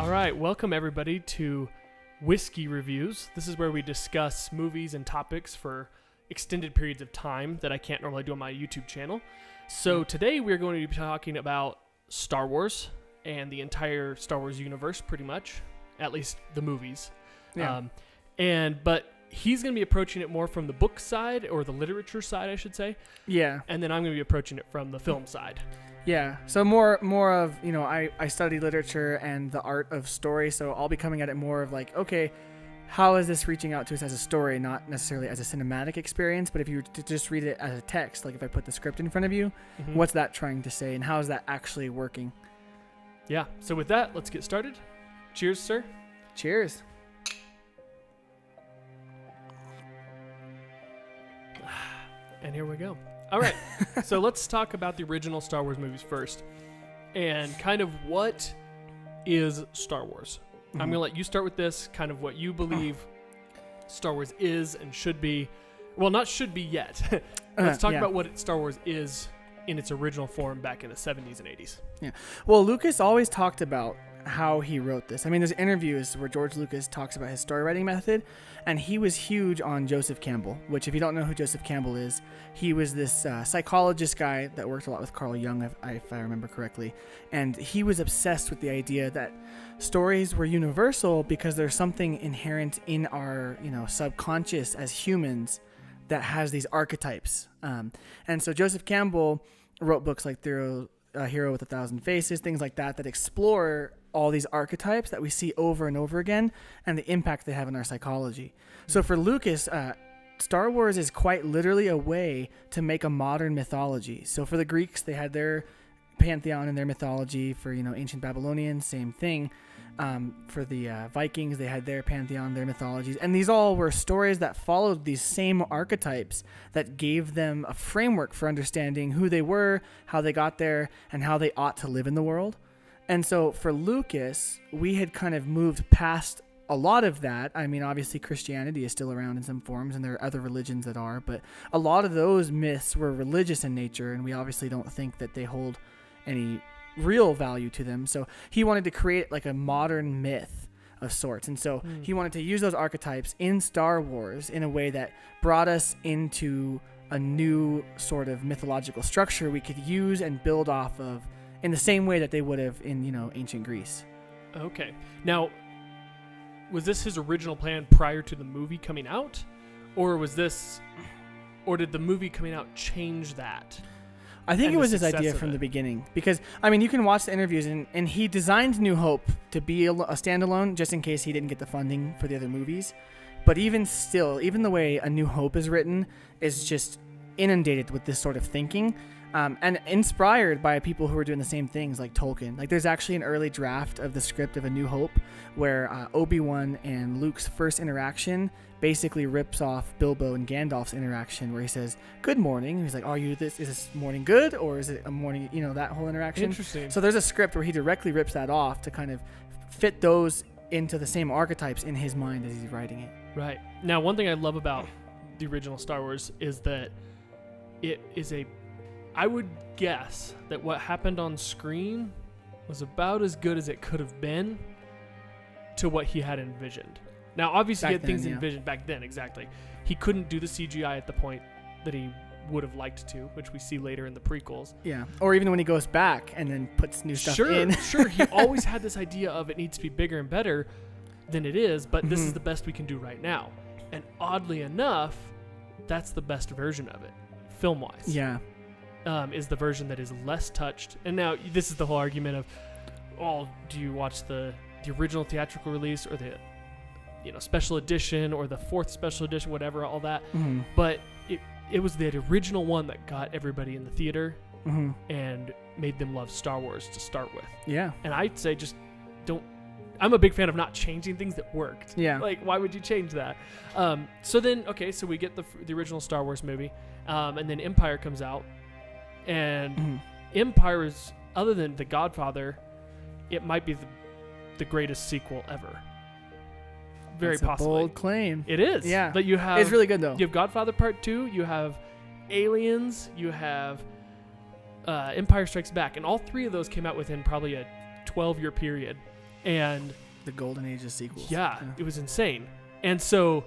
All right, welcome everybody to Whiskey Reviews. This is where we discuss movies and topics for extended periods of time that I can't normally do on my YouTube channel. So today we're going to be talking about Star Wars and the entire Star Wars universe, pretty much, at least the movies. Yeah. But he's going to be approaching it more from the book side, or the literature side, I should say. Yeah. And then I'm going to be approaching it from the film side. Yeah. So more of, I study literature and the art of story, so I'll be coming at it more of like, okay, how is this reaching out to us as a story, not necessarily as a cinematic experience, but if you were to just read it as a text, like if I put the script in front of you, what's that trying to say and how is that actually working? Yeah. So with that, let's get started. Cheers, sir. Cheers. And here we go. All right. So let's talk about the original Star Wars movies first and kind of what is Star Wars. I'm going to let you start with this, kind of what you believe Star Wars is and should be. Well, not should be yet. Let's talk about what Star Wars is in its original form back in the 70s and 80s. Yeah. Well, Lucas always talked about how he wrote this. I mean, there's interviews where George Lucas talks about his story writing method, and he was huge on Joseph Campbell, which if you don't know who Joseph Campbell is, he was this psychologist guy that worked a lot with Carl Jung, if I remember correctly, and he was obsessed with the idea that stories were universal because there's something inherent in our, subconscious as humans that has these archetypes. And so Joseph Campbell wrote books like Hero with 1,000 Faces, things like that explore all these archetypes that we see over and over again and the impact they have on our psychology. So for Lucas, Star Wars is quite literally a way to make a modern mythology. So for the Greeks, they had their pantheon and their mythology. For, ancient Babylonians, same thing. For the Vikings, they had their pantheon, their mythologies. And these all were stories that followed these same archetypes that gave them a framework for understanding who they were, how they got there, and how they ought to live in the world. And so for Lucas, we had kind of moved past a lot of that. I mean, obviously Christianity is still around in some forms, and there are other religions that are, but a lot of those myths were religious in nature, and we obviously don't think that they hold any real value to them. So he wanted to create like a modern myth of sorts. And so he wanted to use those archetypes in Star Wars in a way that brought us into a new sort of mythological structure we could use and build off of in the same way that they would have in, ancient Greece. Okay. Now, was this his original plan prior to the movie coming out? Or did the movie coming out change that? I think it was his idea from the beginning, because, I mean, you can watch the interviews, and he designed New Hope to be a standalone just in case he didn't get the funding for the other movies. But even still, even the way A New Hope is written is just inundated with this sort of thinking, and inspired by people who are doing the same things like Tolkien. Like there's actually an early draft of the script of A New Hope where Obi-Wan and Luke's first interaction basically rips off Bilbo and Gandalf's interaction, where he says, "Good morning." And he's like, is this morning good, or is it a morning, that whole interaction? Interesting. So there's a script where he directly rips that off to kind of fit those into the same archetypes in his mind as he's writing it. Right. Now, one thing I love about the original Star Wars is that it is I would guess that what happened on screen was about as good as it could have been to what he had envisioned. Now, obviously, he had things envisioned back then, exactly. He couldn't do the CGI at the point that he would have liked to, which we see later in the prequels. Yeah, or even when he goes back and then puts new stuff in. Sure, he always had this idea of it needs to be bigger and better than it is, but this is the best we can do right now. And oddly enough, that's the best version of it, film-wise. Yeah. Is the version that is less touched. And now, this is the whole argument of, do you watch the original theatrical release or the special edition or the fourth special edition, whatever, all that. But it was the original one that got everybody in the theater and made them love Star Wars to start with. Yeah. And I'd say just don't. I'm a big fan of not changing things that worked. Yeah. Like, why would you change that? So we get the original Star Wars movie, and then Empire comes out, and Empire is, other than The Godfather, it might be the greatest sequel ever. Very That's possibly. A bold claim. It is. Yeah. But you have. It's really good though. You have Godfather Part 2. You have Aliens. You have Empire Strikes Back, and all three of those came out within probably a 12-year period. And The golden age of sequels. yeah, it was insane. And so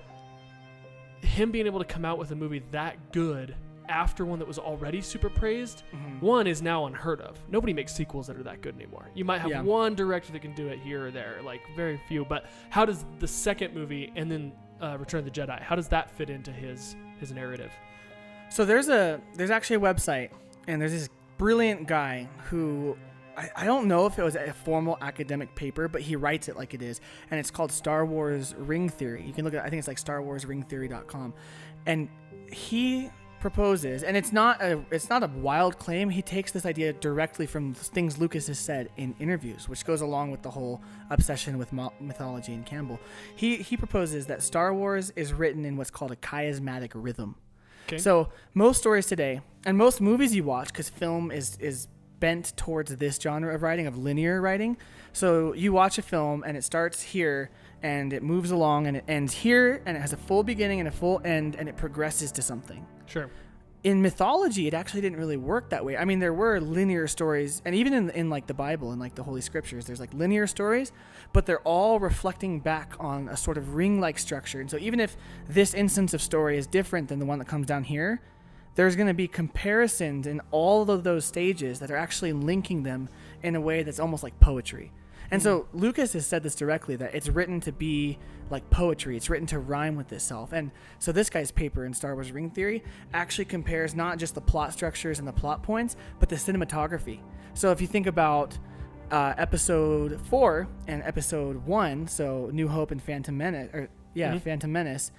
him being able to come out with a movie that good after one that was already super praised, one is now unheard of. Nobody makes sequels that are that good anymore. You might have one director that can do it here or there, like very few. But how does the second movie and then Return of the Jedi, how does that fit into his narrative? So there's actually a website, and there's this brilliant guy who I don't know if it was a formal academic paper, but he writes it like it is, and it's called Star Wars Ring Theory. You can look at, I think it's like StarWarsRingTheory.com, and he proposes, and it's not a wild claim. He takes this idea directly from things Lucas has said in interviews, which goes along with the whole obsession with mythology and Campbell. He proposes that Star Wars is written in what's called a chiasmatic rhythm. Okay. So most stories today, and most movies you watch, because film is bent towards this genre of writing, of linear writing. So you watch a film and it starts here and it moves along and it ends here and it has a full beginning and a full end and it progresses to something. Sure. In mythology, it actually didn't really work that way. I mean, there were linear stories, and even in like the Bible and like the Holy Scriptures, there's like linear stories, but they're all reflecting back on a sort of ring-like structure. And so even if this instance of story is different than the one that comes down here, there's going to be comparisons in all of those stages that are actually linking them in a way that's almost like poetry. And so Lucas has said this directly, that it's written to be like poetry. It's written to rhyme with itself. And so this guy's paper in Star Wars Ring Theory actually compares not just the plot structures and the plot points, but the cinematography. So if you think about episode 4 and episode 1, so New Hope and Phantom Menace, Phantom Menace,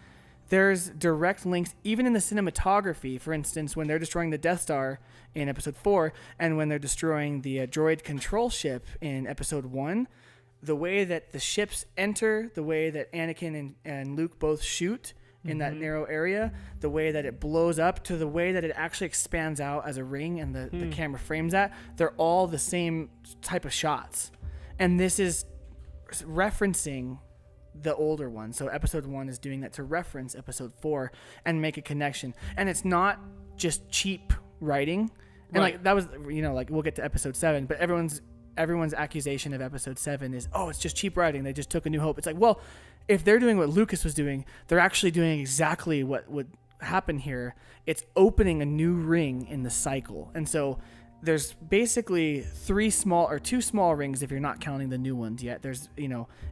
there's direct links even in the cinematography. For instance, when they're destroying the Death Star in episode 4 and when they're destroying the droid control ship in episode 1, the way that the ships enter, the way that Anakin and Luke both shoot in that narrow area, the way that it blows up to the way that it actually expands out as a ring and the camera frames that, they're all the same type of shots. And this is referencing the older one. So episode 1 is doing that to reference episode 4 and make a connection. And it's not just cheap writing. And like that was, like we'll get to episode 7, but everyone's accusation of episode 7 is, oh, it's just cheap writing. They just took A New Hope. It's like, well, if they're doing what Lucas was doing, they're actually doing exactly what would happen here. It's opening a new ring in the cycle. And so there's basically 2 small rings if you're not counting the new ones yet. There's,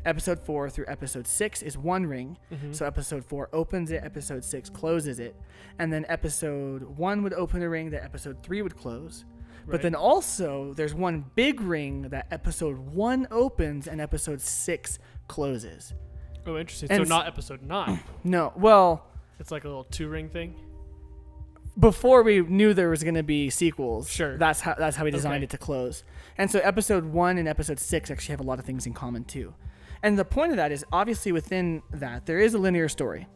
episode 4 through episode 6 is one ring. So episode 4 opens it, episode 6 closes it. And then episode 1 would open a ring that episode 3 would close. Right. But then also there's one big ring that episode 1 opens and episode 6 closes. Oh, interesting. And so not episode 9. No, well, it's like a little 2-ring thing. Before we knew there was going to be sequels, sure, that's how we designed it to close. And so episode 1 and episode 6 actually have a lot of things in common too. And the point of that is, obviously within that there is a linear story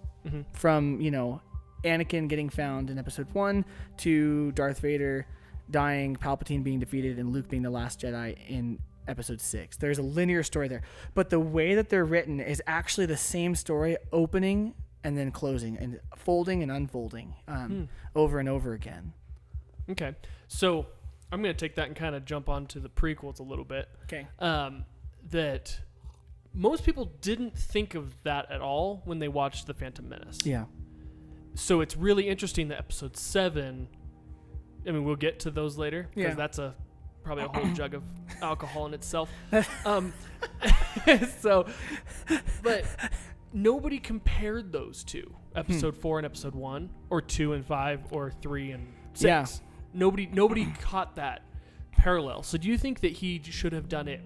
from Anakin getting found in episode 1 to Darth Vader dying, Palpatine being defeated, and Luke being the last Jedi in episode 6. There's a linear story there, but the way that they're written is actually the same story, opening and then closing and folding and unfolding over and over again. Okay. So I'm going to take that and kind of jump onto the prequels a little bit. Okay. That most people didn't think of that at all when they watched The Phantom Menace. Yeah. So it's really interesting that episode 7, I mean, we'll get to those later because that's probably a whole jug of alcohol in itself. But nobody compared those two, episode 4 and episode 1, or 2 and 5, or 3 and 6. Yeah. Nobody caught that parallel. So do you think that he should have done it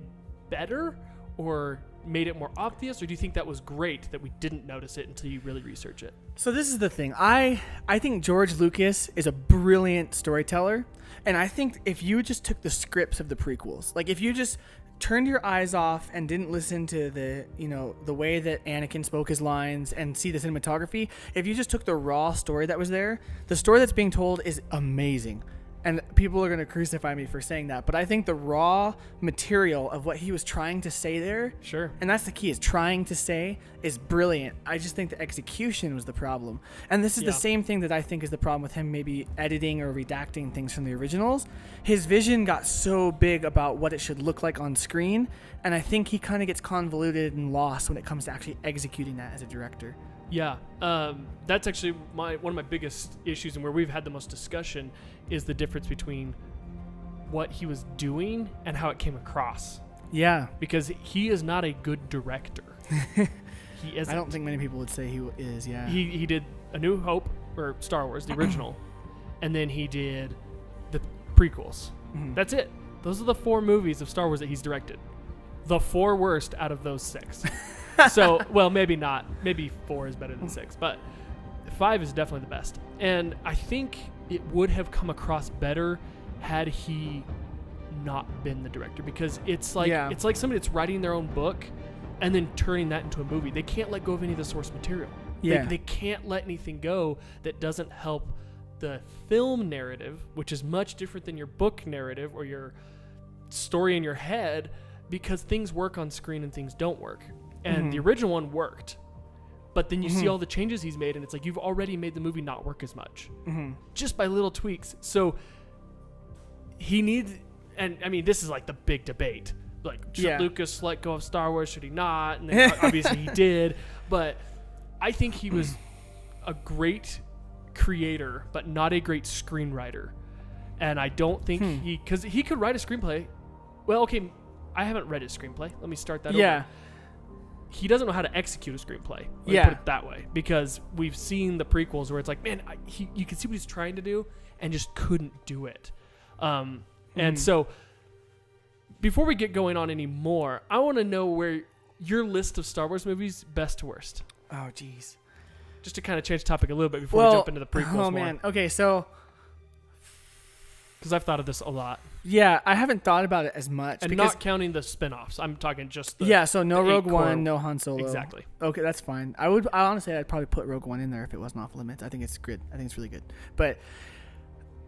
better or made it more obvious, or do you think that was great that we didn't notice it until you really research it? So this is the thing. I think George Lucas is a brilliant storyteller, and I think if you just took the scripts of the prequels, like if you just turned your eyes off and didn't listen to the way that Anakin spoke his lines and see the cinematography, if you just took the raw story that was there, the story that's being told is amazing. and people are going to crucify me for saying that, but I think the raw material of what he was trying to say there, Sure. and that's the key, is trying to say, is brilliant. I just think the execution was the problem. And this is the same thing that I think is the problem with him maybe editing or redacting things from the originals. His vision got so big about what it should look like on screen, and I think he kind of gets convoluted and lost when it comes to actually executing that as a director. Yeah, that's actually one of my biggest issues, and where we've had the most discussion is the difference between what he was doing and how it came across. Yeah. Because he is not a good director. He isn't. I don't think many people would say he is, yeah. He did A New Hope, or Star Wars, the original, and then he did the prequels. Mhm. That's it. Those are the 4 movies of Star Wars that he's directed. The 4 worst out of those 6. So, well, maybe not. Maybe 4 is better than 6, but 5 is definitely the best. And I think it would have come across better had he not been the director, because it's like somebody that's writing their own book and then turning that into a movie. They can't let go of any of the source material. Yeah. They can't let anything go that doesn't help the film narrative, which is much different than your book narrative or your story in your head, because things work on screen and things don't work. And the original one worked, but then you see all the changes he's made, and it's like you've already made the movie not work as much, just by little tweaks. So he needs, and I mean, this is like the big debate. Like, should Lucas let go of Star Wars? Should he not? And then obviously he did, but I think he was a great creator, but not a great screenwriter. And I don't think because he could write a screenplay. Well, okay, I haven't read his screenplay. Let me start that over. He doesn't know how to execute a screenplay. Let me put it that way, because we've seen the prequels where it's like, man, you can see what he's trying to do and just couldn't do it. And so before we get going on anymore, I want to know where your list of Star Wars movies, best to worst. Oh, geez. Just to kind of change the topic a little bit before we jump into the prequels more. Oh, man. Okay, so... Because I've thought of this a lot. Yeah, I haven't thought about it as much. And not counting the spin-offs. I'm talking just the... Yeah, so no Rogue One, no Han Solo. Exactly. Okay, that's fine. I'd probably put Rogue One in there if it wasn't off limits. I think it's good. I think it's really good. But,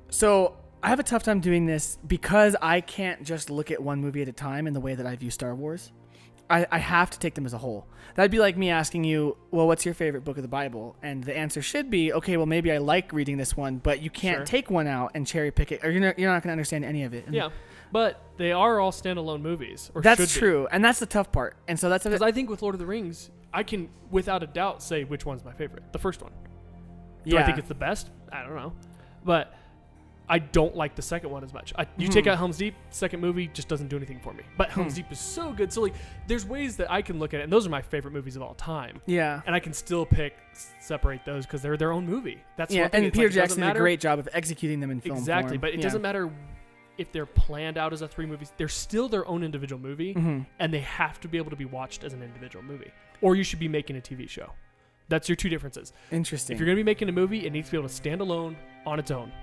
so I have a tough time doing this because I can't just look at one movie at a time in the way that I view Star Wars. I have to take them as a whole. That'd be like me asking you, well, what's your favorite book of the Bible? And the answer should be, okay, well, maybe I like reading this one, but you can't take one out and cherry pick it, or you're not going to understand any of it. And but they are all standalone movies. Or that's true, and that's the tough part. And so that's because I think with Lord of the Rings, I can, without a doubt, say which one's my favorite. The first one. Do I think it's the best? I don't know. But I don't like the second one as much. You take out Helm's Deep, second movie just doesn't do anything for me. But Helm's Deep is so good. So like, there's ways that I can look at it, and those are my favorite movies of all time. Yeah. And I can still separate those because they're their own movie. That's one thing. And Peter Jackson did a great job of executing them in film Exactly, form. But it doesn't matter if they're planned out as a 3 movies. They're still their own individual movie, and they have to be able to be watched as an individual movie. Or you should be making a TV show. That's your 2 differences. Interesting. If you're going to be making a movie, it needs to be able to stand alone on its own.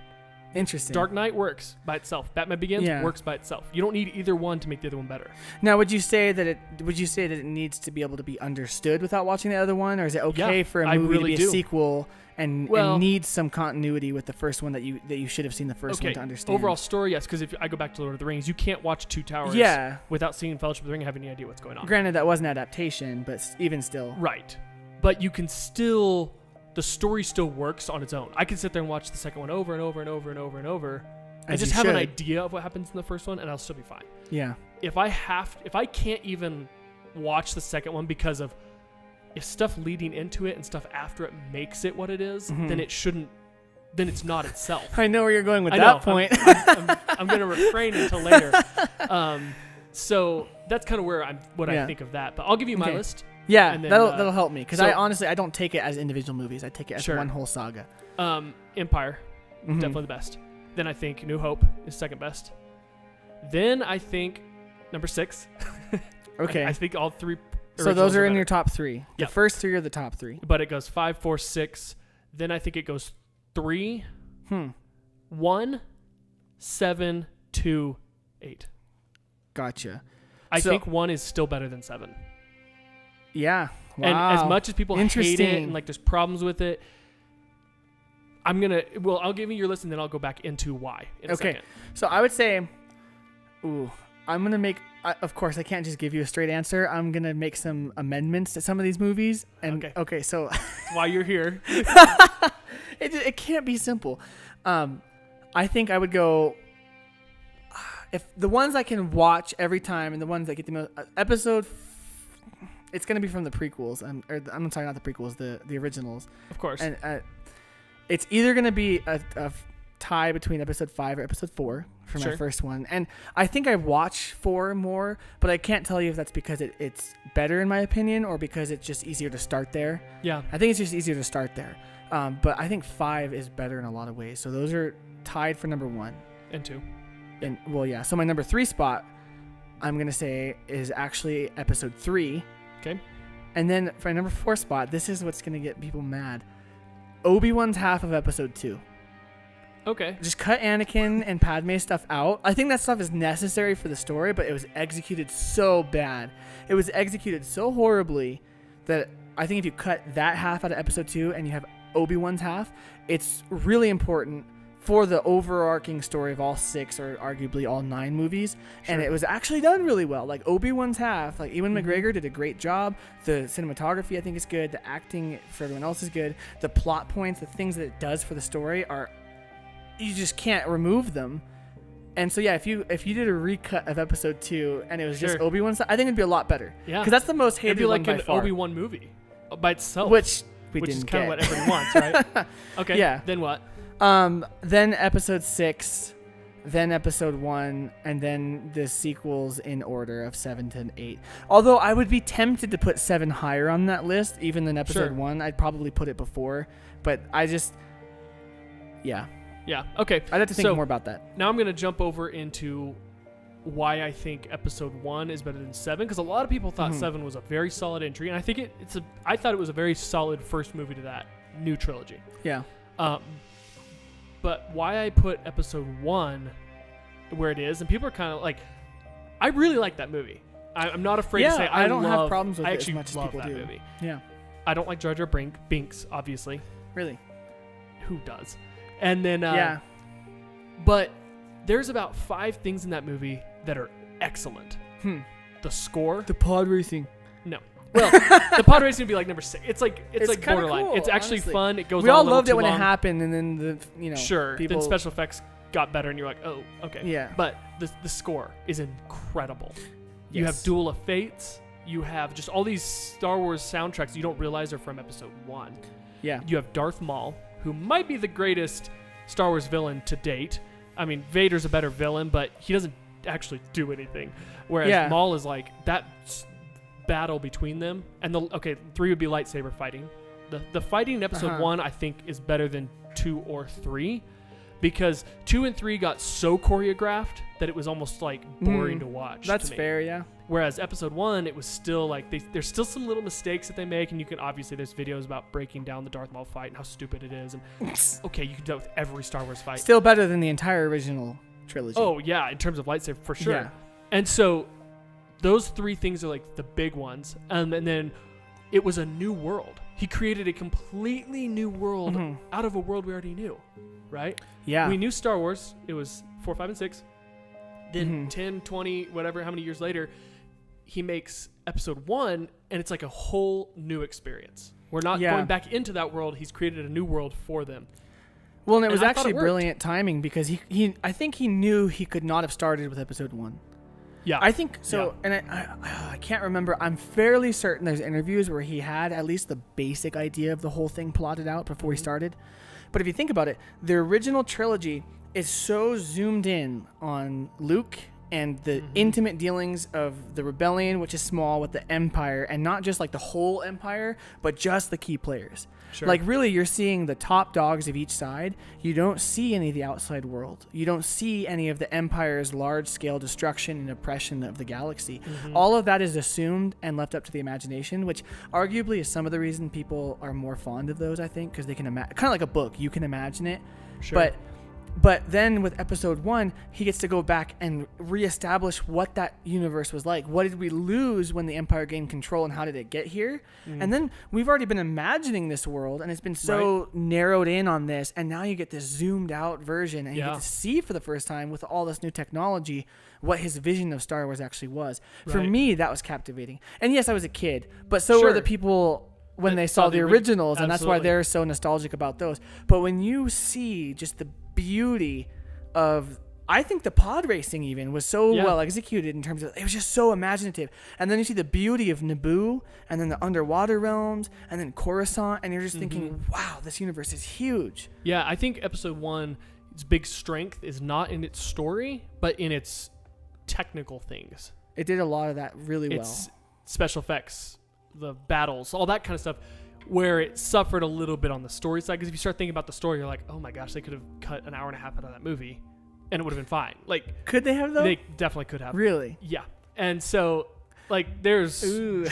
Interesting. Dark Knight works by itself. Batman Begins works by itself. You don't need either one to make the other one better. Now, would you say that it needs to be able to be understood without watching the other one, or is it okay for a movie to be a sequel and need some continuity with the first one that you should have seen the first one to understand? Overall story, yes, because if I go back to Lord of the Rings, you can't watch Two Towers without seeing Fellowship of the Ring and have any idea what's going on. Granted, that was an adaptation, but even still. Right. But you can still... The story still works on its own. I can sit there and watch the second one over and over and over and over and over and just have an idea of what happens in the first one, and I'll still be fine. Yeah. If I can't even watch the second one because of if stuff leading into it and stuff after it makes it what it is, then it shouldn't. Then it's not itself. I know where you're going with that point. I'm going to refrain until later. So that's kind of where I think of that. But I'll give you my list. Yeah, then, that'll help me because I honestly don't take it as individual movies. I take it as one whole saga. Empire, definitely the best. Then I think New Hope is second best. Then I think number 6. Okay, I think all 3. So those are in your top 3. The first 3 are the top 3. But it goes 5, 4, 6. Then I think it goes 3, 1, 7, 2, 8. Gotcha. I think 1 is still better than 7. Yeah. Wow. And as much as people hate it and like there's problems with it, I'll give you your list and then I'll go back into why in a second. So I would say, I'm going to make, of course, I can't just give you a straight answer. I'm going to make some amendments to some of these movies. And okay so that's why you're here. it can't be simple. I think I would go, if the ones I can watch every time and the ones that get the most, it's going to be from the prequels. I'm sorry, not the prequels, the originals. Of course. And it's either going to be a tie between episode 5 or episode 4 for my first one. And I think I watch 4 more, but I can't tell you if that's because it's better in my opinion or because it's just easier to start there. Yeah. I think it's just easier to start there. But I think 5 is better in a lot of ways. So those are tied for number 1. And 2. And well, yeah. So my number 3 spot, I'm going to say, is actually episode 3. Okay. And then for my number 4 spot, this is what's going to get people mad. Obi-Wan's half of episode 2. Okay. Just cut Anakin and Padme stuff out. I think that stuff is necessary for the story, but it was executed so bad. It was executed so horribly that I think if you cut that half out of episode 2 and you have Obi-Wan's half, it's really important for the overarching story of all 6 or arguably all 9 movies. Sure. And it was actually done really well. Like Obi-Wan's half, like Ewan McGregor did a great job. The cinematography I think is good. The acting for everyone else is good. The plot points, the things that it does for the story are, you just can't remove them. And so yeah, if you did a recut of episode 2 and it was just Obi-Wan's, I think it'd be a lot better. Yeah. Because that's the most hated one by far. It'd be like an Obi-Wan movie by itself. Which is kind of what everyone wants, right? Okay. Yeah. Then what? Then episode 6, then episode 1, and then the sequels in order of 7 to 8. Although I would be tempted to put 7 higher on that list, even than episode 1. I'd probably put it before, but I just, yeah. Yeah. Okay. I'd have to think more about that. Now I'm going to jump over into why I think episode 1 is better than 7, because a lot of people thought 7 was a very solid entry, and I think I thought it was a very solid first movie to that new trilogy. Yeah. But why I put episode 1 where it is, and people are kind of like, I really like that movie. I'm not afraid to say I don't have problems with it as much as love people that do. Movie. Yeah. I don't like Jar Jar Binks, obviously. Really? Who does? And then, yeah. But there's about 5 things in that movie that are excellent. The score. The pod racing. No. Well, the pod racing would be like number 6. It's like borderline. Cool, it's actually honestly. fun. It goes. We on all a little loved too it when long. it happened, and then Sure. people. Then special effects got better, and you're like, oh, okay. Yeah. But the score is incredible. You have Duel of Fates. You have just all these Star Wars soundtracks you don't realize are from episode 1. Yeah. You have Darth Maul, who might be the greatest Star Wars villain to date. I mean, Vader's a better villain, but he doesn't actually do anything. Whereas Maul is like that battle between them. And 3 would be lightsaber fighting. The fighting in episode 1, I think, is better than 2 or 3, because 2 and 3 got so choreographed that it was almost like boring to watch. That's to me. fair, yeah. Whereas episode 1, it was still like there's still some little mistakes that they make, and you can obviously there's videos about breaking down the Darth Maul fight and how stupid it is. And okay, you can do that with every Star Wars fight. Still better than the entire original trilogy. Oh yeah, in terms of lightsaber for sure. Yeah. And so those 3 things are like the big ones, and then it was a new world. He created a completely new world out of a world we already knew, right? Yeah. We knew Star Wars. It was 4, 5, and 6. Then 10, 20, whatever, how many years later, he makes episode 1, and it's like a whole new experience. We're not going back into that world. He's created a new world for them. Well, and it was actually brilliant timing, because I think he knew he could not have started with episode 1. Yeah. I think so. Yeah. And I can't remember. I'm fairly certain there's interviews where he had at least the basic idea of the whole thing plotted out before he started. But if you think about it, the original trilogy is so zoomed in on Luke and the intimate dealings of the rebellion, which is small, with the Empire, and not just like the whole Empire, but just the key players. Sure. Like really, you're seeing the top dogs of each side. You don't see any of the outside world. You don't see any of the Empire's large-scale destruction and oppression of the galaxy. All of that is assumed and left up to the imagination, which arguably is some of the reason people are more fond of those, I think, because they can imagine, kind of like a book. You can imagine it. Sure. But But then with episode 1, he gets to go back and reestablish what that universe was like. What did we lose when the Empire gained control, and how did it get here? And then we've already been imagining this world, and it's been so narrowed in on this, and now you get this zoomed out version, and you get to see for the first time with all this new technology what his vision of Star Wars actually was. For me, that was captivating. And yes, I was a kid, but so were the people when they saw the originals, and that's why they're so nostalgic about those. But when you see just the beauty of, I think the pod racing even was so well executed in terms of, it was just so imaginative. And then you see the beauty of Naboo, and then the underwater realms, and then Coruscant, and you're just thinking, wow, this universe is huge. Yeah, I think episode 1's big strength is not in its story, but in its technical things. It did a lot of that really well. It's special effects, the battles, all that kind of stuff, where it suffered a little bit on the story side. Because if you start thinking about the story, you're like, oh my gosh, they could have cut an hour and a half out of that movie and it would have been fine. Like, could they have though? They definitely could have. Really? Yeah. And so, like, there's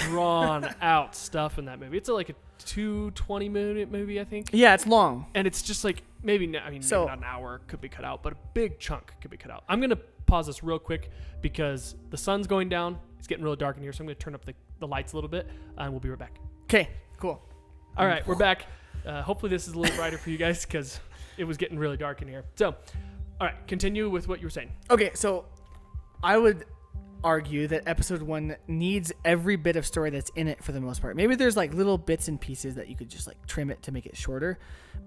drawn out stuff in that movie. It's like a 220-minute movie, I think. Yeah, it's long. And it's just like, maybe not an hour could be cut out, but a big chunk could be cut out. I'm going to pause this real quick because the sun's going down. It's getting really dark in here, so I'm going to turn up the lights a little bit, and we'll be right back. Okay, cool. All right, we're back. Hopefully this is a little brighter for you guys because it was getting really dark in here. So, all right, continue with what you were saying. Okay, so I would argue that episode 1 needs every bit of story that's in it for the most part. Maybe there's like little bits and pieces that you could just like trim it to make it shorter.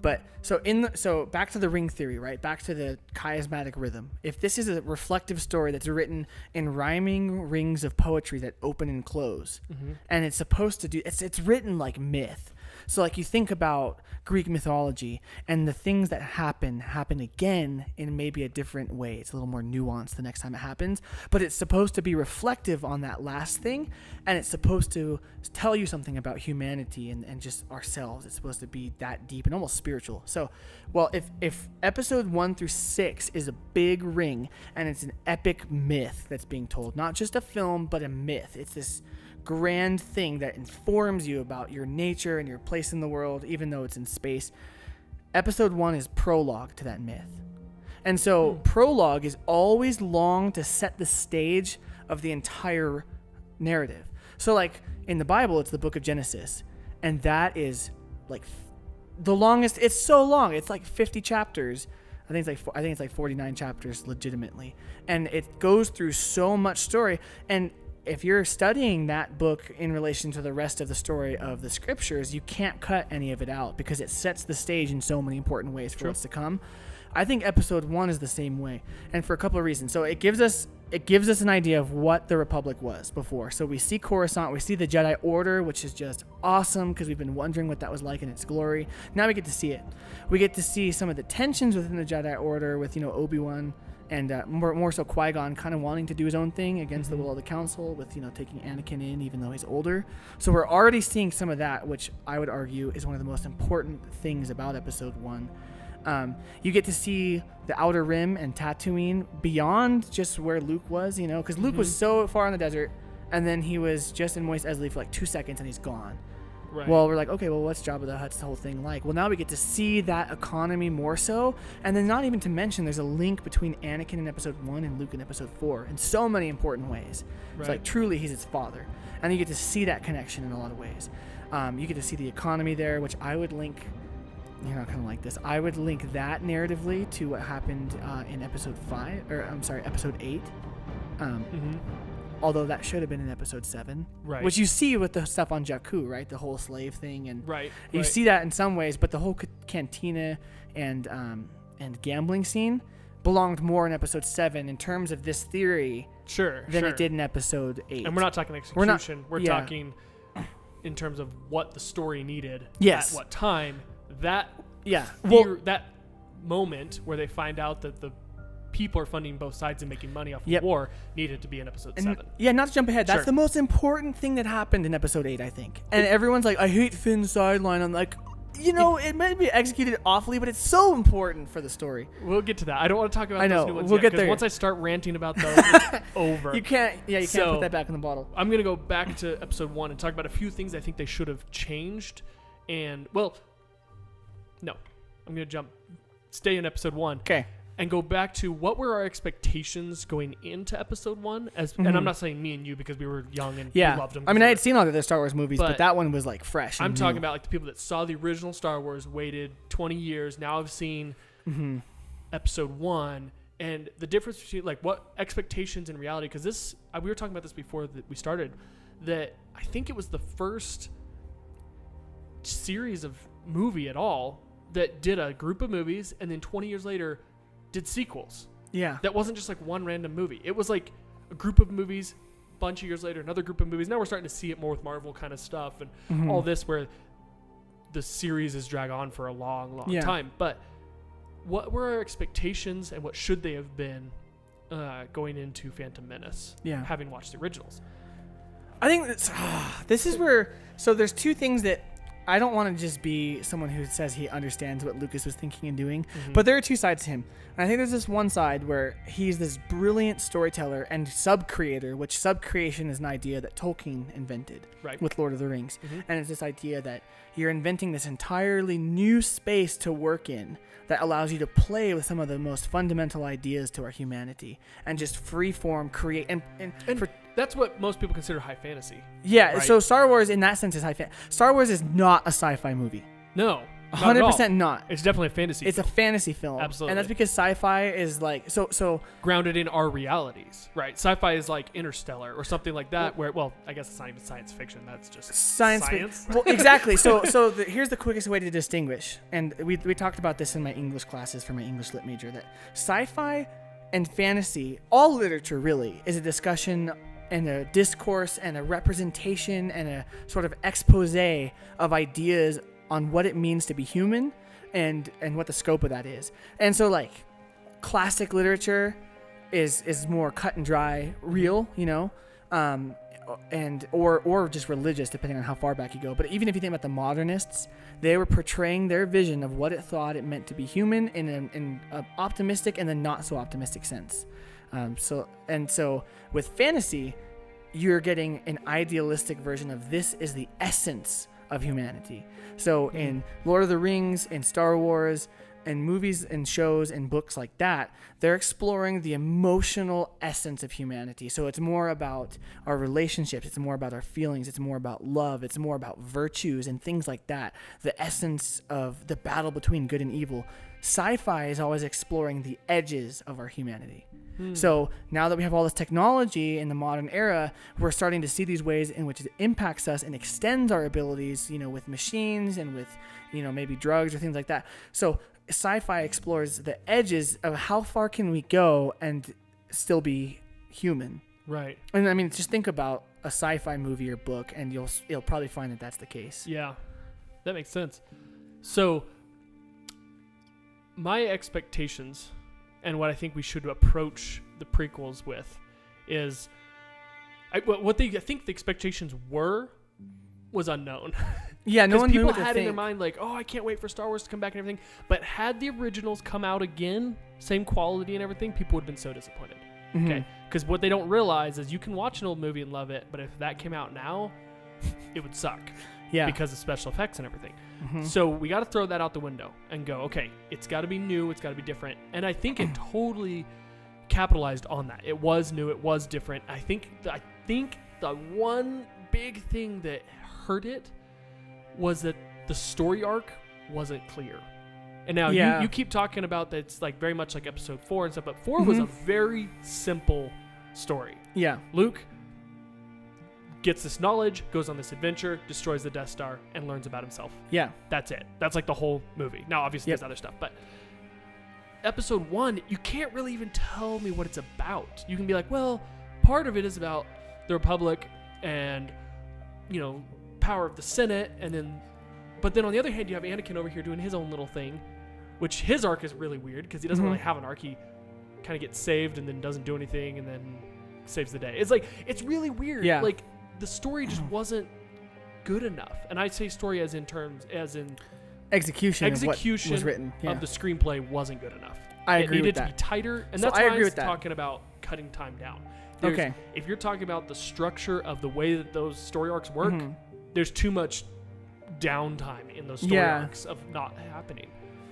But so back to the ring theory, right? Back to the chiasmatic rhythm. If this is a reflective story that's written in rhyming rings of poetry that open and close, and it's supposed to do, it's written like myth. So like you think about Greek mythology, and the things that happen again in maybe a different way. It's a little more nuanced the next time it happens, but it's supposed to be reflective on that last thing, and it's supposed to tell you something about humanity and just ourselves. It's supposed to be that deep and almost spiritual. So, well, if episode 1 through 6 is a big ring, and it's an epic myth that's being told, not just a film, but a myth. It's this grand thing that informs you about your nature and your place in the world, even though it's in space. Episode 1 is prologue to that myth. And so prologue is always long to set the stage of the entire narrative. So like in the Bible, it's the book of Genesis, and that is like the longest. It's so long. It's like 50 chapters. I think it's like 49 chapters legitimately. And it goes through so much story. And if you're studying that book in relation to the rest of the story of the scriptures, you can't cut any of it out because it sets the stage in so many important ways for what's to come. I think episode 1 is the same way, and for a couple of reasons. So it gives us an idea of what the Republic was before. So we see Coruscant, we see the Jedi Order, which is just awesome because we've been wondering what that was like in its glory. Now we get to see it. We get to see some of the tensions within the Jedi Order with, Obi-Wan and more so Qui-Gon kind of wanting to do his own thing against the will of the Council with, taking Anakin in even though he's older. So we're already seeing some of that, which I would argue is one of the most important things about episode 1. You get to see the Outer Rim and Tatooine beyond just where Luke was, because Luke was so far in the desert, and then he was just in Mos Eisley for like 2 seconds and he's gone. Right. Well, we're like, okay, well, what's Jabba the Hutt's whole thing like? Well, now we get to see that economy more so, and then not even to mention there's a link between Anakin in episode 1 and Luke in episode 4 in so many important ways. Right. It's like truly he's his father, and you get to see that connection in a lot of ways. You get to see the economy there, which I would link. You're not gonna like this. I would link that narratively to what happened in episode 8. Although that should have been in episode 7, right? Which you see with the stuff on Jakku, right? The whole slave thing, and you see that in some ways, but the whole cantina and gambling scene belonged more in episode 7 in terms of this theory, than it did in episode 8. And we're not talking execution. We're talking in terms of what the story needed at what time. That moment where they find out that the people are funding both sides and making money off of war needed to be in episode 7. Yeah, not to jump ahead. That's the most important thing that happened in episode 8, I think. And everyone's like, I hate Finn's sideline. I'm like, it may be executed awfully, but it's so important for the story. We'll get to that. I don't want to talk about those new ones we'll get there. Once I start ranting about those, it's over. You can't put that back in the bottle. I'm going to go back to episode 1 and talk about a few things I think they should have changed. And, no. I'm going to stay in episode 1. Okay. and go back to what were our expectations going into episode 1, and I'm not saying me and you because we were young and we loved them. I mean, I had seen all the other Star Wars movies, but that one was like fresh. I'm talking about like the people that saw the original Star Wars, waited 20 years, now have seen episode 1, and the difference between like what expectations and reality, because this, we were talking about this before that we started, that I think it was the first series of movie at all that did a group of movies and then 20 years later did sequels. Yeah. That wasn't just like one random movie. It was like a group of movies, bunch of years later, another group of movies. Now we're starting to see it more with Marvel kind of stuff and all this where the series is drag on for a long time. But what were our expectations and what should they have been going into Phantom Menace, having watched the originals? I think this is where, so there's two things that I don't want to just be someone who says he understands what Lucas was thinking and doing, but there are two sides to him. And I think there's this one side where he's this brilliant storyteller and sub-creator, which sub-creation is an idea that Tolkien invented with Lord of the Rings. And it's this idea that you're inventing this entirely new space to work in that allows you to play with some of the most fundamental ideas to our humanity and just free-form create. And that's what most people consider high fantasy. Yeah, right? So Star Wars in that sense is high fantasy. Star Wars is not a sci-fi movie. No. 100% not. It's definitely a fantasy film. It's a fantasy film. Absolutely. And that's because sci-fi is like so grounded in our realities, right? Sci-fi is like Interstellar or something like that where I guess it's not even science fiction, that's just science. Well, exactly. So here's the quickest way to distinguish. And we talked about this in my English classes for my English lit major, that sci-fi and fantasy, all literature really, is a discussion and a discourse and a representation and a sort of expose of ideas on what it means to be human and what the scope of that is. And so like classic literature is more cut and dry, real, and or just religious, depending on how far back you go. But even if you think about the modernists, they were portraying their vision of what it thought it meant to be human in an optimistic and then not so optimistic sense. So with fantasy, you're getting an idealistic version of this is the essence of humanity. So in Lord of the Rings, in Star Wars, and movies and shows and books like that, they're exploring the emotional essence of humanity. So it's more about our relationships, it's more about our feelings, it's more about love, it's more about virtues and things like that. The essence of the battle between good and evil. Sci-fi is always exploring the edges of our humanity. So now that we have all this technology in the modern era, we're starting to see these ways in which it impacts us and extends our abilities, with machines and with, maybe drugs or things like that. So sci-fi explores the edges of how far can we go and still be human. Right. And I mean, just think about a sci-fi movie or book and you'll probably find that that's the case. Yeah, that makes sense. So my expectations and what I think we should approach the prequels with is I think the expectations was unknown. Yeah, no one knew what to had in their think. mind like, oh, I can't wait for Star Wars to come back and everything. But had the originals come out again, same quality and everything, people would have been so disappointed. Okay, because what they don't realize is you can watch an old movie and love it, but if that came out now, it would suck. Yeah. Because of special effects and everything. So we got to throw that out the window and go, okay, it's got to be new, it's got to be different. And I think it totally capitalized on that. It was new, it was different. I think the one big thing that hurt it was that the story arc wasn't clear. And now you keep talking about that it's like very much like episode 4 and stuff, but 4 was a very simple story. Yeah. Luke gets this knowledge, goes on this adventure, destroys the Death Star, and learns about himself. Yeah. That's it. That's like the whole movie. Now, obviously, there's other stuff, but episode 1, you can't really even tell me what it's about. You can be like, well, part of it is about the Republic and, power of the Senate, but then on the other hand, you have Anakin over here doing his own little thing, which his arc is really weird because he doesn't really have an arc. He kind of gets saved and then doesn't do anything and then saves the day. It's like, it's really weird. Yeah. Like, the story just wasn't good enough. And I say story as in execution of what was written. Yeah. Of the screenplay wasn't good enough. I agree with that. It needed to be tighter. And that's why I was talking about cutting time down. Okay. If you're talking about the structure of the way that those story arcs work, there's too much downtime in those story arcs of not happening.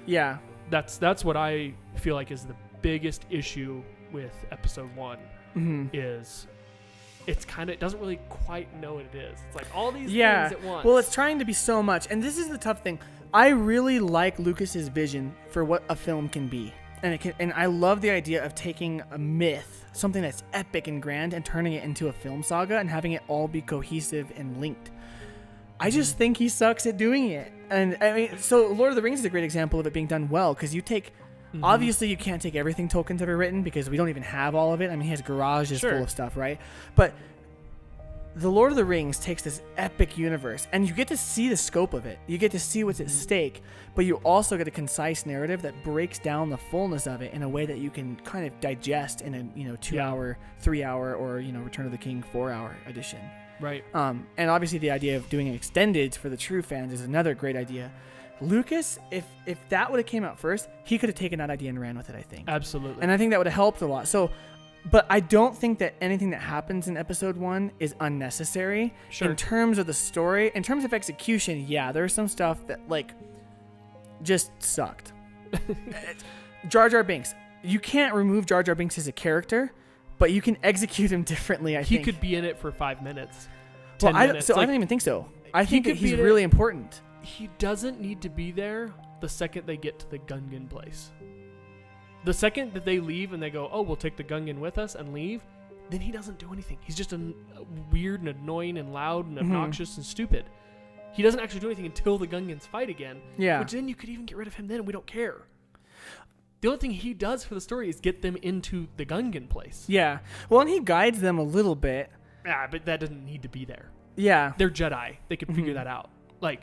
Yeah. That's what I feel like is the biggest issue with episode 1 is it doesn't really quite know what it is. It's like all these things at once. Well, it's trying to be so much. And this is the tough thing. I really like Lucas's vision for what a film can be. And I love the idea of taking a myth, something that's epic and grand, and turning it into a film saga and having it all be cohesive and linked. I just think he sucks at doing it. And I mean, so Lord of the Rings is a great example of it being done well, because you take, obviously you can't take everything Tolkien's ever written because we don't even have all of it. I mean, his garage is full of stuff, right? But the Lord of the Rings takes this epic universe, and you get to see the scope of it. You get to see what's at stake, but you also get a concise narrative that breaks down the fullness of it in a way that you can kind of digest in a 2 hour, 3 hour, or Return of the King 4 hour edition. Right. And obviously the idea of doing extended for the true fans is another great idea. Lucas, if that would have came out first, he could have taken that idea and ran with it, I think. Absolutely. And I think that would have helped a lot. So, but I don't think that anything that happens in episode 1 is unnecessary. Sure. In terms of the story, in terms of execution, yeah, there's some stuff that just sucked. Jar Jar Binks. You can't remove Jar Jar Binks as a character, but you can execute him differently, I think. He could be in it for 5 minutes. Well, 10 minutes. I don't even think so. I think that he's really important. He doesn't need to be there the second they get to the Gungan place. The second that they leave and they go, oh, we'll take the Gungan with us and leave, then he doesn't do anything. He's just weird and annoying and loud and obnoxious and stupid. He doesn't actually do anything until the Gungans fight again. Yeah. Which then you could even get rid of him then and we don't care. The only thing he does for the story is get them into the Gungan place. Yeah. Well, and he guides them a little bit. Yeah, but that doesn't need to be there. Yeah. They're Jedi. They could figure that out. Like,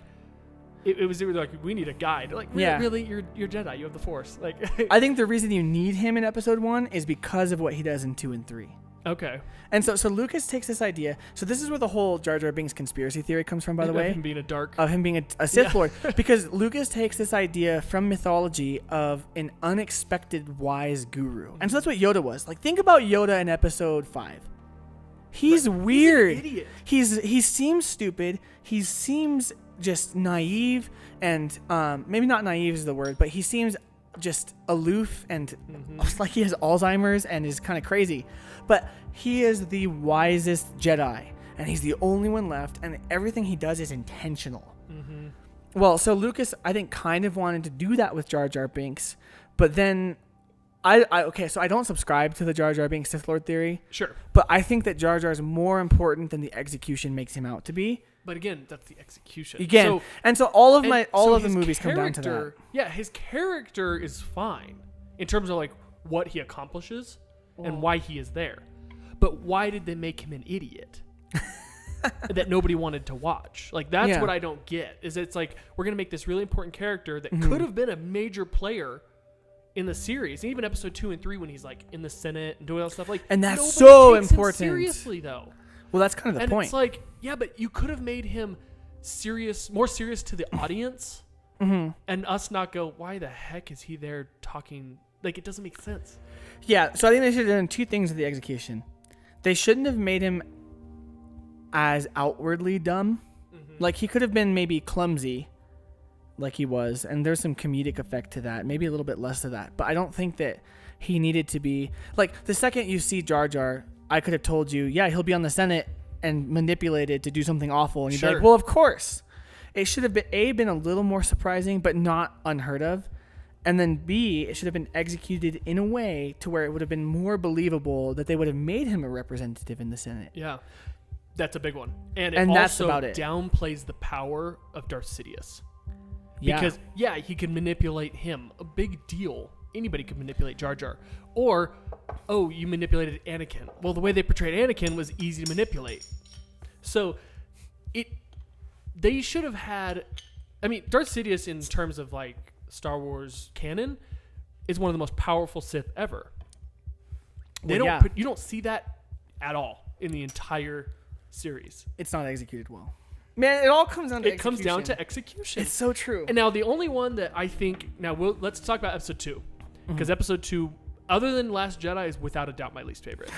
it was like, we need a guide. Like, really? You're Jedi. You have the Force. Like, I think the reason you need him in episode 1 is because of what he does in 2 and 3. Okay. And so Lucas takes this idea. So this is where the whole Jar Jar Binks conspiracy theory comes from, by the way. Of him being a Sith Lord. Because Lucas takes this idea from mythology of an unexpected wise guru. And so that's what Yoda was. Like, think about Yoda in episode 5. He's weird. He's an idiot. He seems stupid. He seems just naive, and maybe not naive is the word, but he seems just aloof and like he has Alzheimer's and is kind of crazy. But he is the wisest Jedi, and he's the only one left, and everything he does is intentional. Well, so Lucas, I think, kind of wanted to do that with Jar Jar Binks, but then so I don't subscribe to the Jar Jar Binks Sith Lord theory. Sure. But I think that Jar Jar is more important than the execution makes him out to be. But again, that's the execution. Again, so all of the movies come down to that. Yeah, his character is fine in terms of like what he accomplishes and why he is there. But why did they make him an idiot that nobody wanted to watch? Like, that's what I don't get. Is it's like, we're gonna make this really important character that could have been a major player in the series, and even episode 2 and 3 when he's like in the Senate and doing all that stuff. Like, and that's so important. Seriously, though. Well, that's kind of the point. It's like, yeah, but you could have made him more serious to the audience, and us not go, why the heck is he there talking? Like, it doesn't make sense. Yeah, so I think they should have done 2 things with the execution. They shouldn't have made him as outwardly dumb. Like, he could have been maybe clumsy, like he was, and there's some comedic effect to that, maybe a little bit less of that. But I don't think that he needed to be like, the second you see Jar Jar, I could have told you, yeah, he'll be on the Senate and manipulated to do something awful, and you'd be like, well, of course. It should have been been a little more surprising, but not unheard of. And then B, it should have been executed in a way to where it would have been more believable that they would have made him a representative in the Senate. Yeah, that's a big one. And that's also about it. Downplays the power of Darth Sidious. Because, he can manipulate him. A big deal. Anybody could manipulate Jar Jar. Or, oh, you manipulated Anakin. Well, the way they portrayed Anakin was easy to manipulate. So, they should have had... I mean, Darth Sidious, in terms of, like, Star Wars canon, is one of the most powerful Sith ever. You don't see that at all in the entire series. It's not executed well. Man, it all comes down to execution. It comes down to execution. It's so true. And now the only one that I think... Now, let's talk about episode 2. Because episode 2, other than Last Jedi, is without a doubt my least favorite.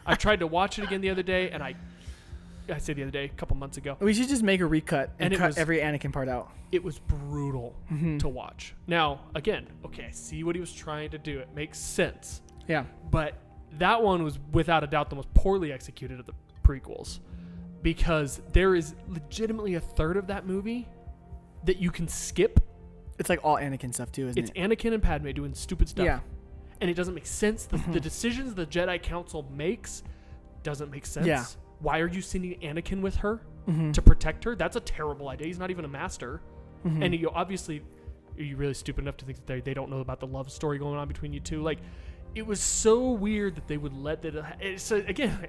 I tried to watch it again the other day, and I said the other day, a couple months ago. We should just make a recut and cut was, every Anakin part out. It was brutal to watch. Now, again, okay, I see what he was trying to do. It makes sense. Yeah. But that one was without a doubt the most poorly executed of the prequels, because there is legitimately a third of that movie that you can skip. It's like all Anakin stuff too, isn't it? It's Anakin and Padme doing stupid stuff. Yeah. And it doesn't make sense. The decisions the Jedi Council makes doesn't make sense. Yeah. Why are you sending Anakin with her to protect her? That's a terrible idea. He's not even a master. And you obviously, are you really stupid enough to think that they don't know about the love story going on between you two? Like, it was so weird that they would let that. So again,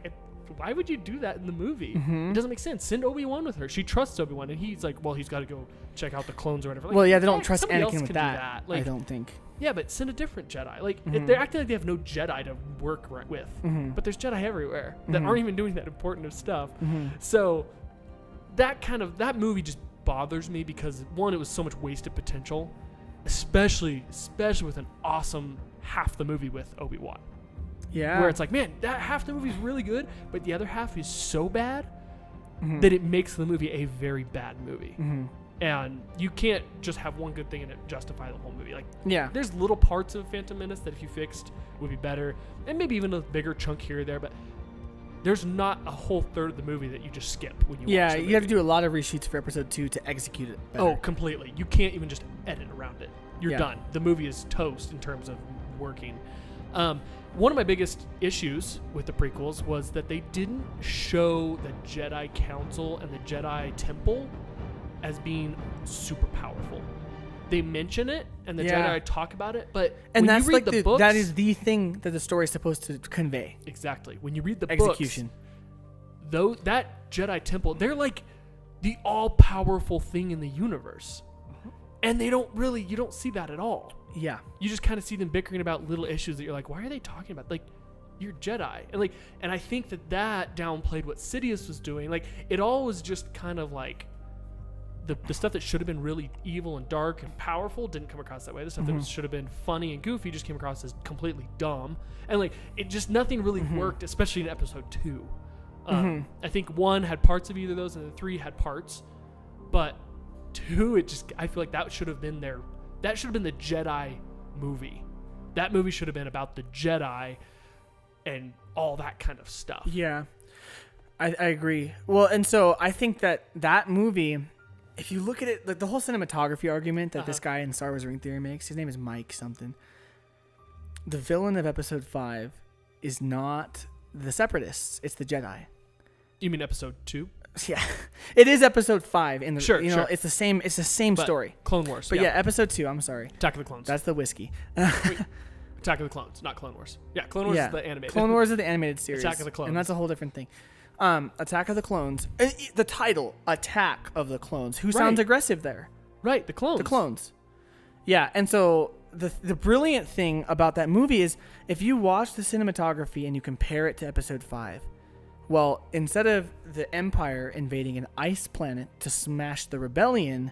why would you do that in the movie? It doesn't make sense. Send Obi-Wan with her. She trusts Obi-Wan, and he's like, well, he's got to go check out the clones or whatever. Like, well, yeah, they don't trust somebody else Anakin with can that. Like, I don't think. Yeah, but send a different Jedi. Like, they're acting like they have no Jedi to work with. But there's Jedi everywhere that aren't even doing that important of stuff. So that movie just bothers me because, one, it was so much wasted potential, especially with an awesome half the movie with Obi-Wan. Yeah. Where it's like, man, that half the movie is really good, but the other half is so bad that it makes the movie a very bad movie. And you can't just have one good thing and it justify the whole movie. Like, yeah, there's little parts of Phantom Menace that if you fixed would be better, and maybe even a bigger chunk here or there, but there's not a whole third of the movie that you just skip when you watch the movie. You have to do a lot of reshoots for episode 2 to execute it better. Oh, completely. You can't even just edit around it. You're done. The movie is toast in terms of working. One of my biggest issues with the prequels was that they didn't show the Jedi Council and the Jedi Temple as being super powerful. They mention it, and the Jedi talk about it, but and when that's you read like the books, that is the thing that the story is supposed to convey. Exactly. When you read the execution, books, though, that Jedi Temple, they're like the all-powerful thing in the universe, and you don't see that at all. Yeah, you just kind of see them bickering about little issues that you're like, why are they talking about? Like, you're Jedi, and I think that downplayed what Sidious was doing. Like, it all was just kind of like the stuff that should have been really evil and dark and powerful didn't come across that way. The stuff that should have been funny and goofy just came across as completely dumb, and like it just nothing really worked, especially in episode 2. I think 1 had parts of either of those, and then 3 had parts, but 2, I feel like that should have been the Jedi movie. That movie should have been about the Jedi and all that kind of stuff. Yeah, I agree. Well, and so I think that movie, if you look at it, like the whole cinematography argument that this guy in Star Wars Ring Theory makes, his name is Mike something. The villain of episode 5 is not the Separatists, it's the Jedi. You mean episode 2? Yeah, it is episode 5 in the sure. It's the same story. Clone Wars. But yeah, episode 2, I'm sorry. Attack of the Clones. That's the whiskey. Wait, Attack of the Clones, not Clone Wars. Yeah, Clone Wars is the animated. Clone Wars is the animated series. Attack of the Clones. And that's a whole different thing. Attack of the Clones. The title, Attack of the Clones. Who sounds aggressive there? Right, the clones. The clones. Yeah, and so the brilliant thing about that movie is if you watch the cinematography and you compare it to episode 5, well, instead of the Empire invading an ice planet to smash the rebellion,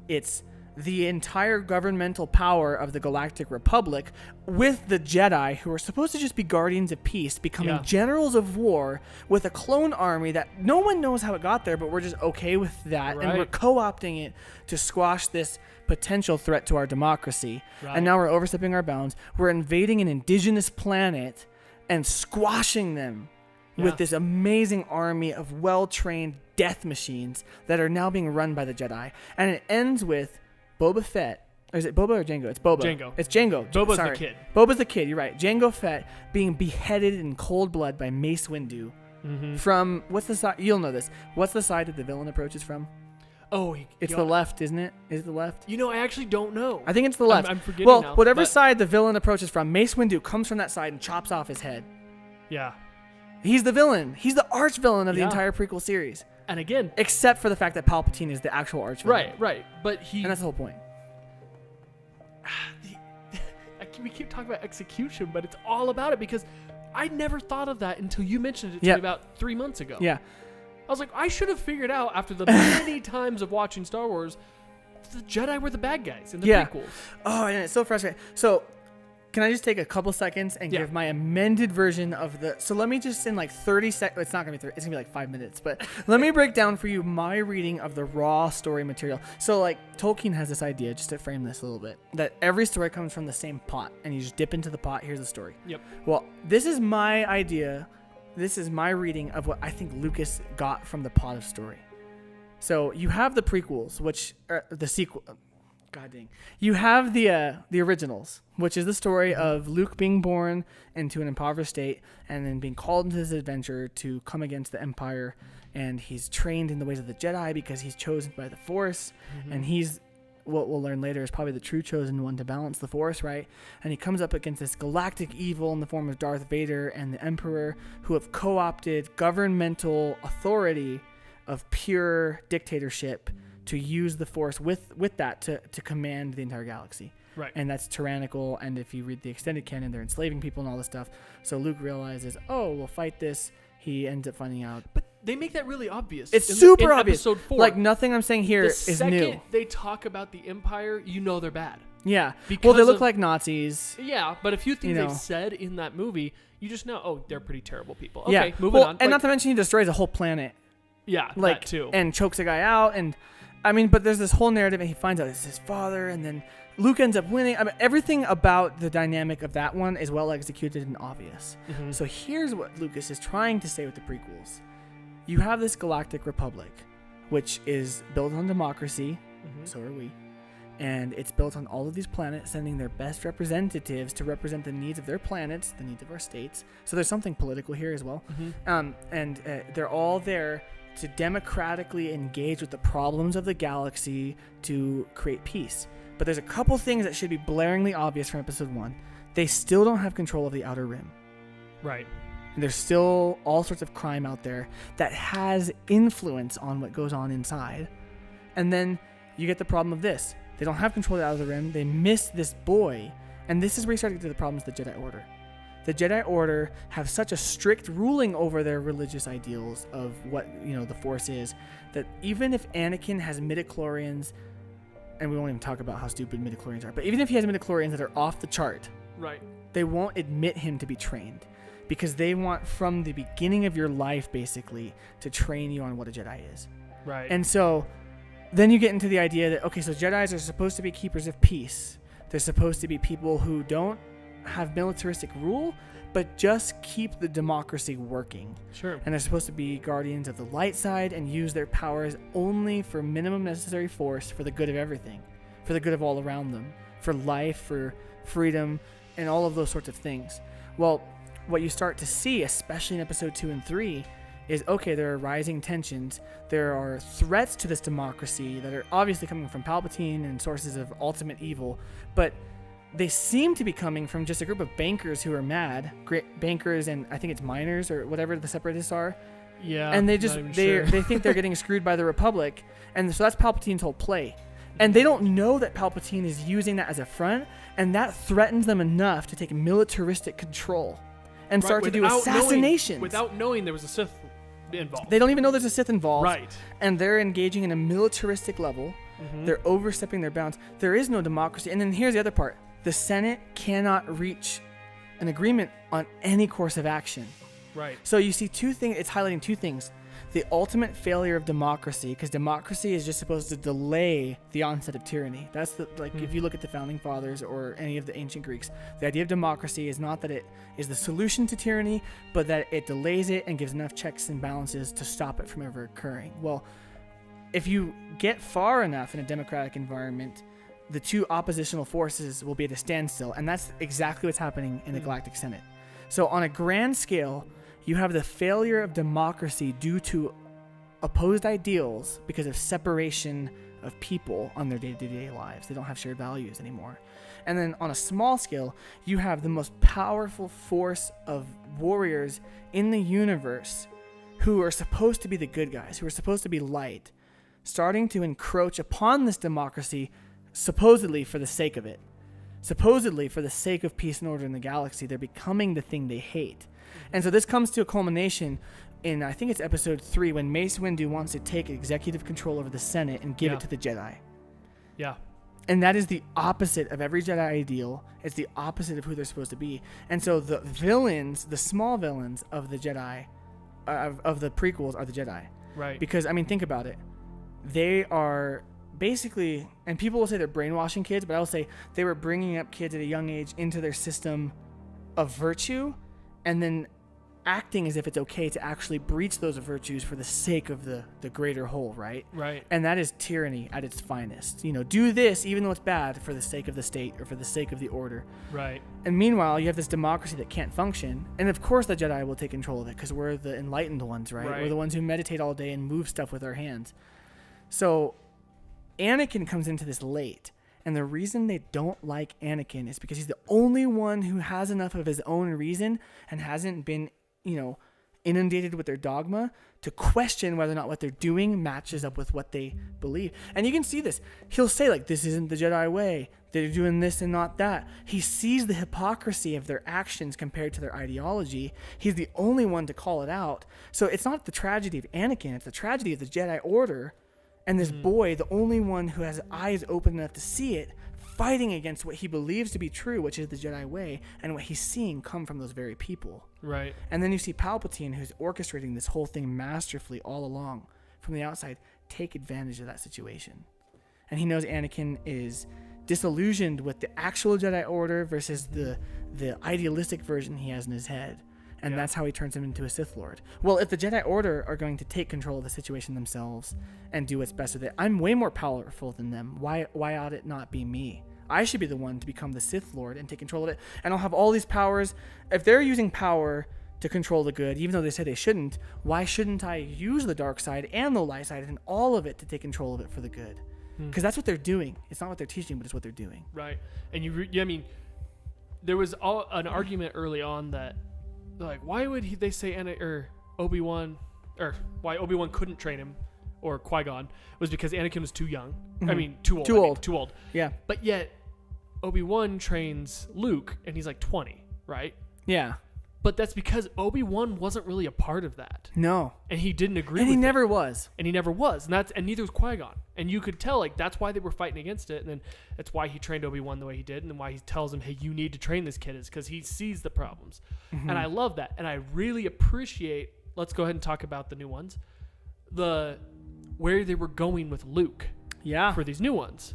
it's the entire governmental power of the Galactic Republic with the Jedi, who are supposed to just be guardians of peace, becoming generals of war with a clone army that no one knows how it got there, but we're just okay with that. Right. And we're co-opting it to squash this potential threat to our democracy. Right. And now we're overstepping our bounds. We're invading an indigenous planet and squashing them with this amazing army of well-trained death machines that are now being run by the Jedi. And it ends with Boba Fett. Or is it Boba or Jango? It's Boba. Jango. It's Jango. Boba's the kid. Boba's the kid, you're right. Jango Fett being beheaded in cold blood by Mace Windu from, what's the side? You'll know this. What's the side that the villain approaches from? Oh, it's the left, isn't it? Is it the left? You know, I actually don't know. I think it's the left. I'm forgetting now. Whatever but side the villain approaches from, Mace Windu comes from that side and chops off his head. Yeah. He's the villain. He's the arch villain of the entire prequel series. And again, except for the fact that Palpatine is the actual arch villain. Right. But and that's the whole point. We keep talking about execution, but it's all about it because I never thought of that until you mentioned it to me about 3 months ago. Yeah. I was like, I should have figured out after the many times of watching Star Wars, the Jedi were the bad guys in the prequels. Oh, and it's so frustrating. So can I just take a couple seconds and give my amended version of the... So let me just in like 30 seconds... It's not going to be 30. It's going to be like 5 minutes. But let me break down for you my reading of the raw story material. So like Tolkien has this idea, just to frame this a little bit, that every story comes from the same pot. And you just dip into the pot. Here's the story. Yep. Well, this is my idea. This is my reading of what I think Lucas got from the pot of story. So you have the prequels, which are the sequel... God dang. You have the originals, which is the story of Luke being born into an impoverished state and then being called into this adventure to come against the Empire. And he's trained in the ways of the Jedi because he's chosen by the Force. And he's, what we'll learn later, is probably the true chosen one to balance the Force, right? And he comes up against this galactic evil in the form of Darth Vader and the Emperor, who have co-opted governmental authority of pure dictatorship to use the Force with that to command the entire galaxy. Right. And that's tyrannical, and if you read the extended canon, they're enslaving people and all this stuff. So Luke realizes, oh, we'll fight this. He ends up finding out. But they make that really obvious. It's super obvious. Episode 4. Like, nothing I'm saying here is new. The second they talk about the Empire, you know they're bad. Yeah. Well, they look like Nazis. Yeah, but a few things they've said in that movie, you just know, oh, they're pretty terrible people. Okay, moving on. And not to mention he destroys a whole planet. Yeah, like, that too. And chokes a guy out, and... I mean, but there's this whole narrative, and he finds out it's his father, and then Luke ends up winning. I mean, everything about the dynamic of that one is well executed and obvious. So here's what Lucas is trying to say with the prequels. You have this galactic republic, which is built on democracy, so are we, and it's built on all of these planets sending their best representatives to represent the needs of their planets, the needs of our states. So there's something political here as well. And they're all there to democratically engage with the problems of the galaxy to create peace. But there's a couple things that should be blaringly obvious from episode 1. They still don't have control of the Outer Rim. Right. And there's still all sorts of crime out there that has influence on what goes on inside. And then you get the problem of this. They don't have control of the Outer Rim. They miss this boy. And this is where you start to get to the problems of the Jedi Order. The Jedi Order have such a strict ruling over their religious ideals of what, the Force is, that even if Anakin has midichlorians, and we won't even talk about how stupid midichlorians are, but even if he has midichlorians that are off the chart, right, they won't admit him to be trained, because they want from the beginning of your life, basically, to train you on what a Jedi is. Right. And so then you get into the idea that, okay, so Jedis are supposed to be keepers of peace. They're supposed to be people who don't have militaristic rule, but just keep the democracy working. Sure. And they're supposed to be guardians of the light side and use their powers only for minimum necessary force for the good of everything, for the good of all around them, for life, for freedom, and all of those sorts of things. Well, what you start to see, especially in episode 2 and 3, is, okay, there are rising tensions. There are threats to this democracy that are obviously coming from Palpatine and sources of ultimate evil, but they seem to be coming from just a group of bankers who are mad. Great bankers, and I think it's miners or whatever the separatists are. Yeah. And they think they're getting screwed by the Republic, and so that's Palpatine's whole play. And they don't know that Palpatine is using that as a front, and that threatens them enough to take militaristic control and start to do assassinations. Without knowing there was a Sith involved. They don't even know there's a Sith involved. Right. And they're engaging in a militaristic level. They're overstepping their bounds. There is no democracy. And then here's the other part. The Senate cannot reach an agreement on any course of action. Right. So you see two things. It's highlighting two things. The ultimate failure of democracy, because democracy is just supposed to delay the onset of tyranny. That's if you look at the founding fathers or any of the ancient Greeks, the idea of democracy is not that it is the solution to tyranny, but that it delays it and gives enough checks and balances to stop it from ever occurring. Well, if you get far enough in a democratic environment, the two oppositional forces will be at a standstill, and that's exactly what's happening in the Galactic Senate. So on a grand scale, you have the failure of democracy due to opposed ideals because of separation of people on their day-to-day lives. They don't have shared values anymore. And then on a small scale, you have the most powerful force of warriors in the universe who are supposed to be the good guys, who are supposed to be light, starting to encroach upon this democracy supposedly for the sake of it. Supposedly for the sake of peace and order in the galaxy. They're becoming the thing they hate. And so this comes to a culmination in, I think it's episode 3, when Mace Windu wants to take executive control over the Senate and give it to the Jedi. Yeah. And that is the opposite of every Jedi ideal. It's the opposite of who they're supposed to be. And so the villains, the small villains of the Jedi, of the prequels, are the Jedi. Right. Because, I mean, think about it. They are basically, and people will say they're brainwashing kids, but I will say they were bringing up kids at a young age into their system of virtue and then acting as if it's okay to actually breach those virtues for the sake of the greater whole, right? Right. And that is tyranny at its finest. You know, do this even though it's bad for the sake of the state or for the sake of the order. Right. And meanwhile, you have this democracy that can't function. And of course the Jedi will take control of it because we're the enlightened ones, right? We're the ones who meditate all day and move stuff with our hands. So Anakin comes into this late. And the reason they don't like Anakin is because he's the only one who has enough of his own reason and hasn't been, inundated with their dogma to question whether or not what they're doing matches up with what they believe. And you can see this. He'll say, like, this isn't the Jedi way. They're doing this and not that. He sees the hypocrisy of their actions compared to their ideology. He's the only one to call it out. So it's not the tragedy of Anakin. It's the tragedy of the Jedi Order. And this boy, the only one who has eyes open enough to see it, fighting against what he believes to be true, which is the Jedi way, and what he's seeing come from those very people. Right. And then you see Palpatine, who's orchestrating this whole thing masterfully all along from the outside, take advantage of that situation. And he knows Anakin is disillusioned with the actual Jedi Order versus the idealistic version he has in his head. And that's how he turns him into a Sith Lord. Well, if the Jedi Order are going to take control of the situation themselves and do what's best with it, I'm way more powerful than them. Why ought it not be me? I should be the one to become the Sith Lord and take control of it. And I'll have all these powers. If they're using power to control the good, even though they say they shouldn't, why shouldn't I use the dark side and the light side and all of it to take control of it for the good? Because that's what they're doing. It's not what they're teaching, but it's what they're doing. Right. And there was an argument early on that, like, why would they say Obi-Wan, or why Obi-Wan couldn't train him, or Qui-Gon, was because Anakin was too young. I mean, too old. Too old. Yeah. But yet, Obi-Wan trains Luke, and he's like 20, right? Yeah. But that's because Obi-Wan wasn't really a part of that. No. And he didn't agree with it. it. And he never was. And neither was Qui-Gon. And you could tell, like, that's why they were fighting against it. And then that's why he trained Obi-Wan the way he did. And then why he tells him, hey, you need to train this kid, is because he sees the problems. And I love that. And I really appreciate, let's go ahead and talk about the new ones, where they were going with Luke for these new ones.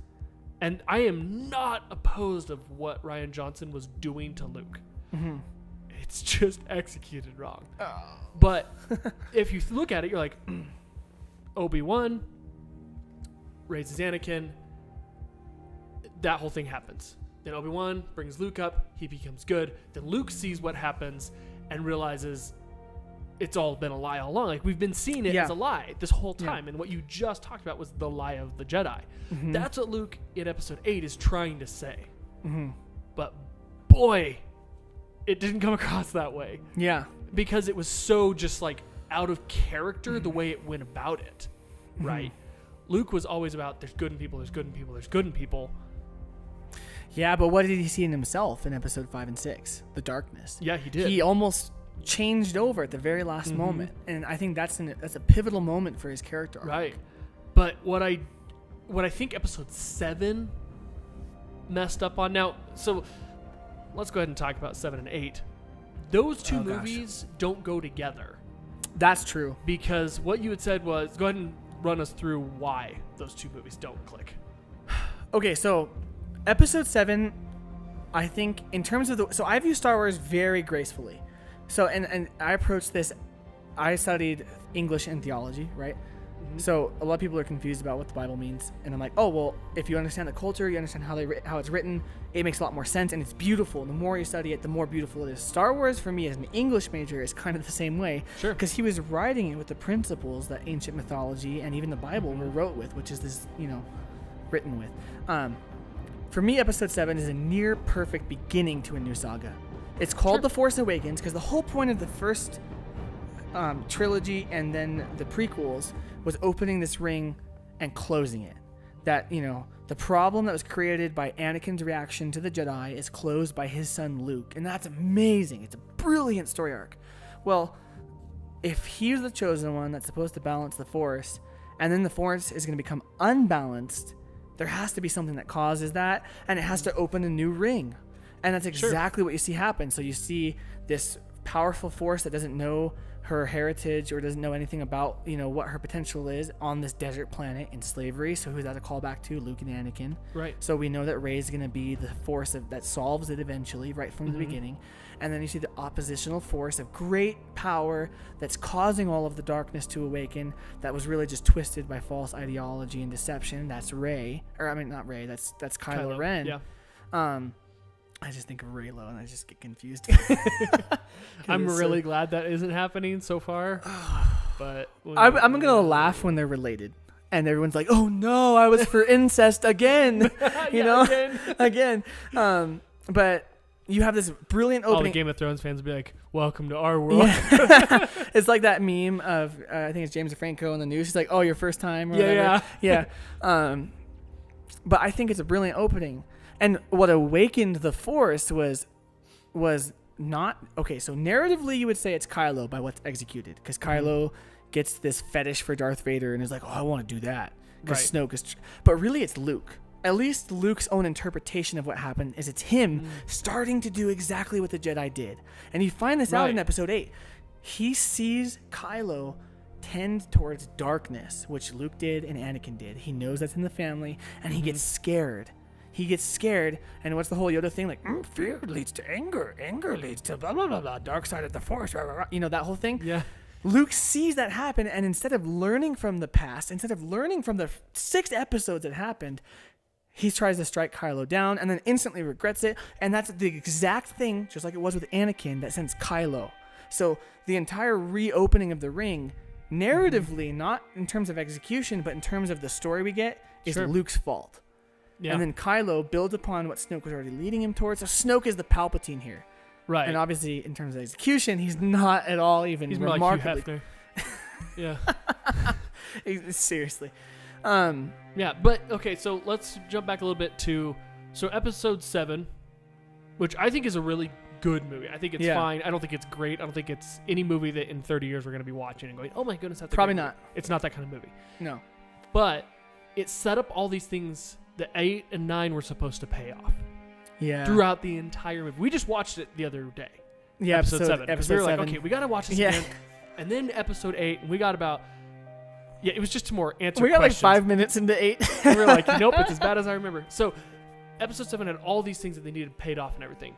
And I am not opposed of what Rian Johnson was doing to Luke. Mm-hmm. It's just executed wrong. Oh. But if you look at it, you're like, Obi-Wan raises Anakin. That whole thing happens. Then Obi-Wan brings Luke up. He becomes good. Then Luke sees what happens and realizes it's all been a lie all along. Like, we've been seeing it as a lie this whole time. And what you just talked about was the lie of the Jedi. Mm-hmm. That's what Luke in episode 8 is trying to say. Mm-hmm. But boy, it didn't come across that way. Yeah. Because it was so just like out of character the way it went about it. Right? Luke was always about there's good in people, there's good in people, there's good in people. Yeah, but what did he see in himself in episode 5 and 6? The darkness. Yeah, he did. He almost changed over at the very last moment. And I think that's a pivotal moment for his character arc. Right. But what I think episode 7 messed up on now, so let's go ahead and talk about 7 and 8. Those two movies don't go together. That's true. Because what you had said was, go ahead and run us through why those two movies don't click. Okay, so episode 7, I think in terms of so I view Star Wars very gracefully. So, and I approached this, I studied English and theology, right? So a lot of people are confused about what the Bible means, and I'm like, oh well, if you understand the culture, you understand how it's written, it makes a lot more sense, and it's beautiful. And the more you study it, the more beautiful it is. Star Wars, for me as an English major, is kind of the same way, sure, because he was writing it with the principles that ancient mythology and even the Bible were wrote with, which is this, written with. For me, episode 7 is a near perfect beginning to a new saga. It's called The Force Awakens because the whole point of the first trilogy and then the prequels was opening this ring and closing it. That, the problem that was created by Anakin's reaction to the Jedi is closed by his son Luke. And that's amazing. It's a brilliant story arc. Well, if he's the chosen one that's supposed to balance the Force, and then the Force is going to become unbalanced there has to be something that causes that, and it has to open a new ring. And that's exactly what you see happen. So you see this powerful force that doesn't know her heritage or doesn't know anything about, what her potential is on this desert planet in slavery. So who's that a callback to? Luke and Anakin. Right. So we know that Rey's going to be the force that solves it eventually, right from the beginning. And then you see the oppositional force of great power that's causing all of the darkness to awaken, that was really just twisted by false ideology and deception. That's Rey. Or, I mean, not Rey. That's Kylo Ren. Yeah. I just think of Reylo and I just get confused. I'm really glad that isn't happening so far. But I'm going to laugh when they're related. And everyone's like, oh no, I was for incest again. Again. But you have this brilliant opening. All the Game of Thrones fans will be like, welcome to our world. Yeah. It's like that meme of, I think it's James DeFranco on the news. He's like, oh, your first time? Or whatever. Yeah. But I think it's a brilliant opening. And what awakened the Force was not... Okay, so narratively you would say it's Kylo by what's executed. Because Kylo gets this fetish for Darth Vader and is like, oh, I want to do that. Because Snoke is... But really it's Luke. At least Luke's own interpretation of what happened is it's him starting to do exactly what the Jedi did. And you find this out in Episode 8. He sees Kylo tend towards darkness, which Luke did and Anakin did. He knows that's in the family, and he gets scared. And what's the whole Yoda thing? Like, fear leads to anger. Anger leads to blah, blah, blah, blah. Dark side of the Force. Blah, blah, blah. That whole thing? Yeah. Luke sees that happen, and instead of learning from the past, instead of learning from the 6 episodes that happened, he tries to strike Kylo down and then instantly regrets it. And that's the exact thing, just like it was with Anakin, that sends Kylo. So the entire reopening of the ring, narratively, not in terms of execution, but in terms of the story we get, is Luke's fault. Yeah. And then Kylo builds upon what Snoke was already leading him towards. So Snoke is the Palpatine here. Right. And obviously, in terms of execution, he's not at all even remarkably. He's more like Hugh Hefner. Yeah. Seriously. Yeah, but okay, so let's jump back a little bit to Episode 7, which I think is a really good movie. I think it's fine. I don't think it's great. I don't think it's any movie that in 30 years we're going to be watching and going, oh my goodness, that's probably not. It's not that kind of movie. No. But it set up all these things that 8 and 9 were supposed to pay off. Yeah. Throughout the entire movie. We just watched it the other day. Yeah, episode 7. Episode we were 7. like, okay, we got to watch this again. And then Episode 8, and we got about... Yeah, it was just to more answer questions. We got like 5 minutes into 8. And we were like, nope, it's as bad as I remember. So Episode 7 had all these things that they needed paid off and everything.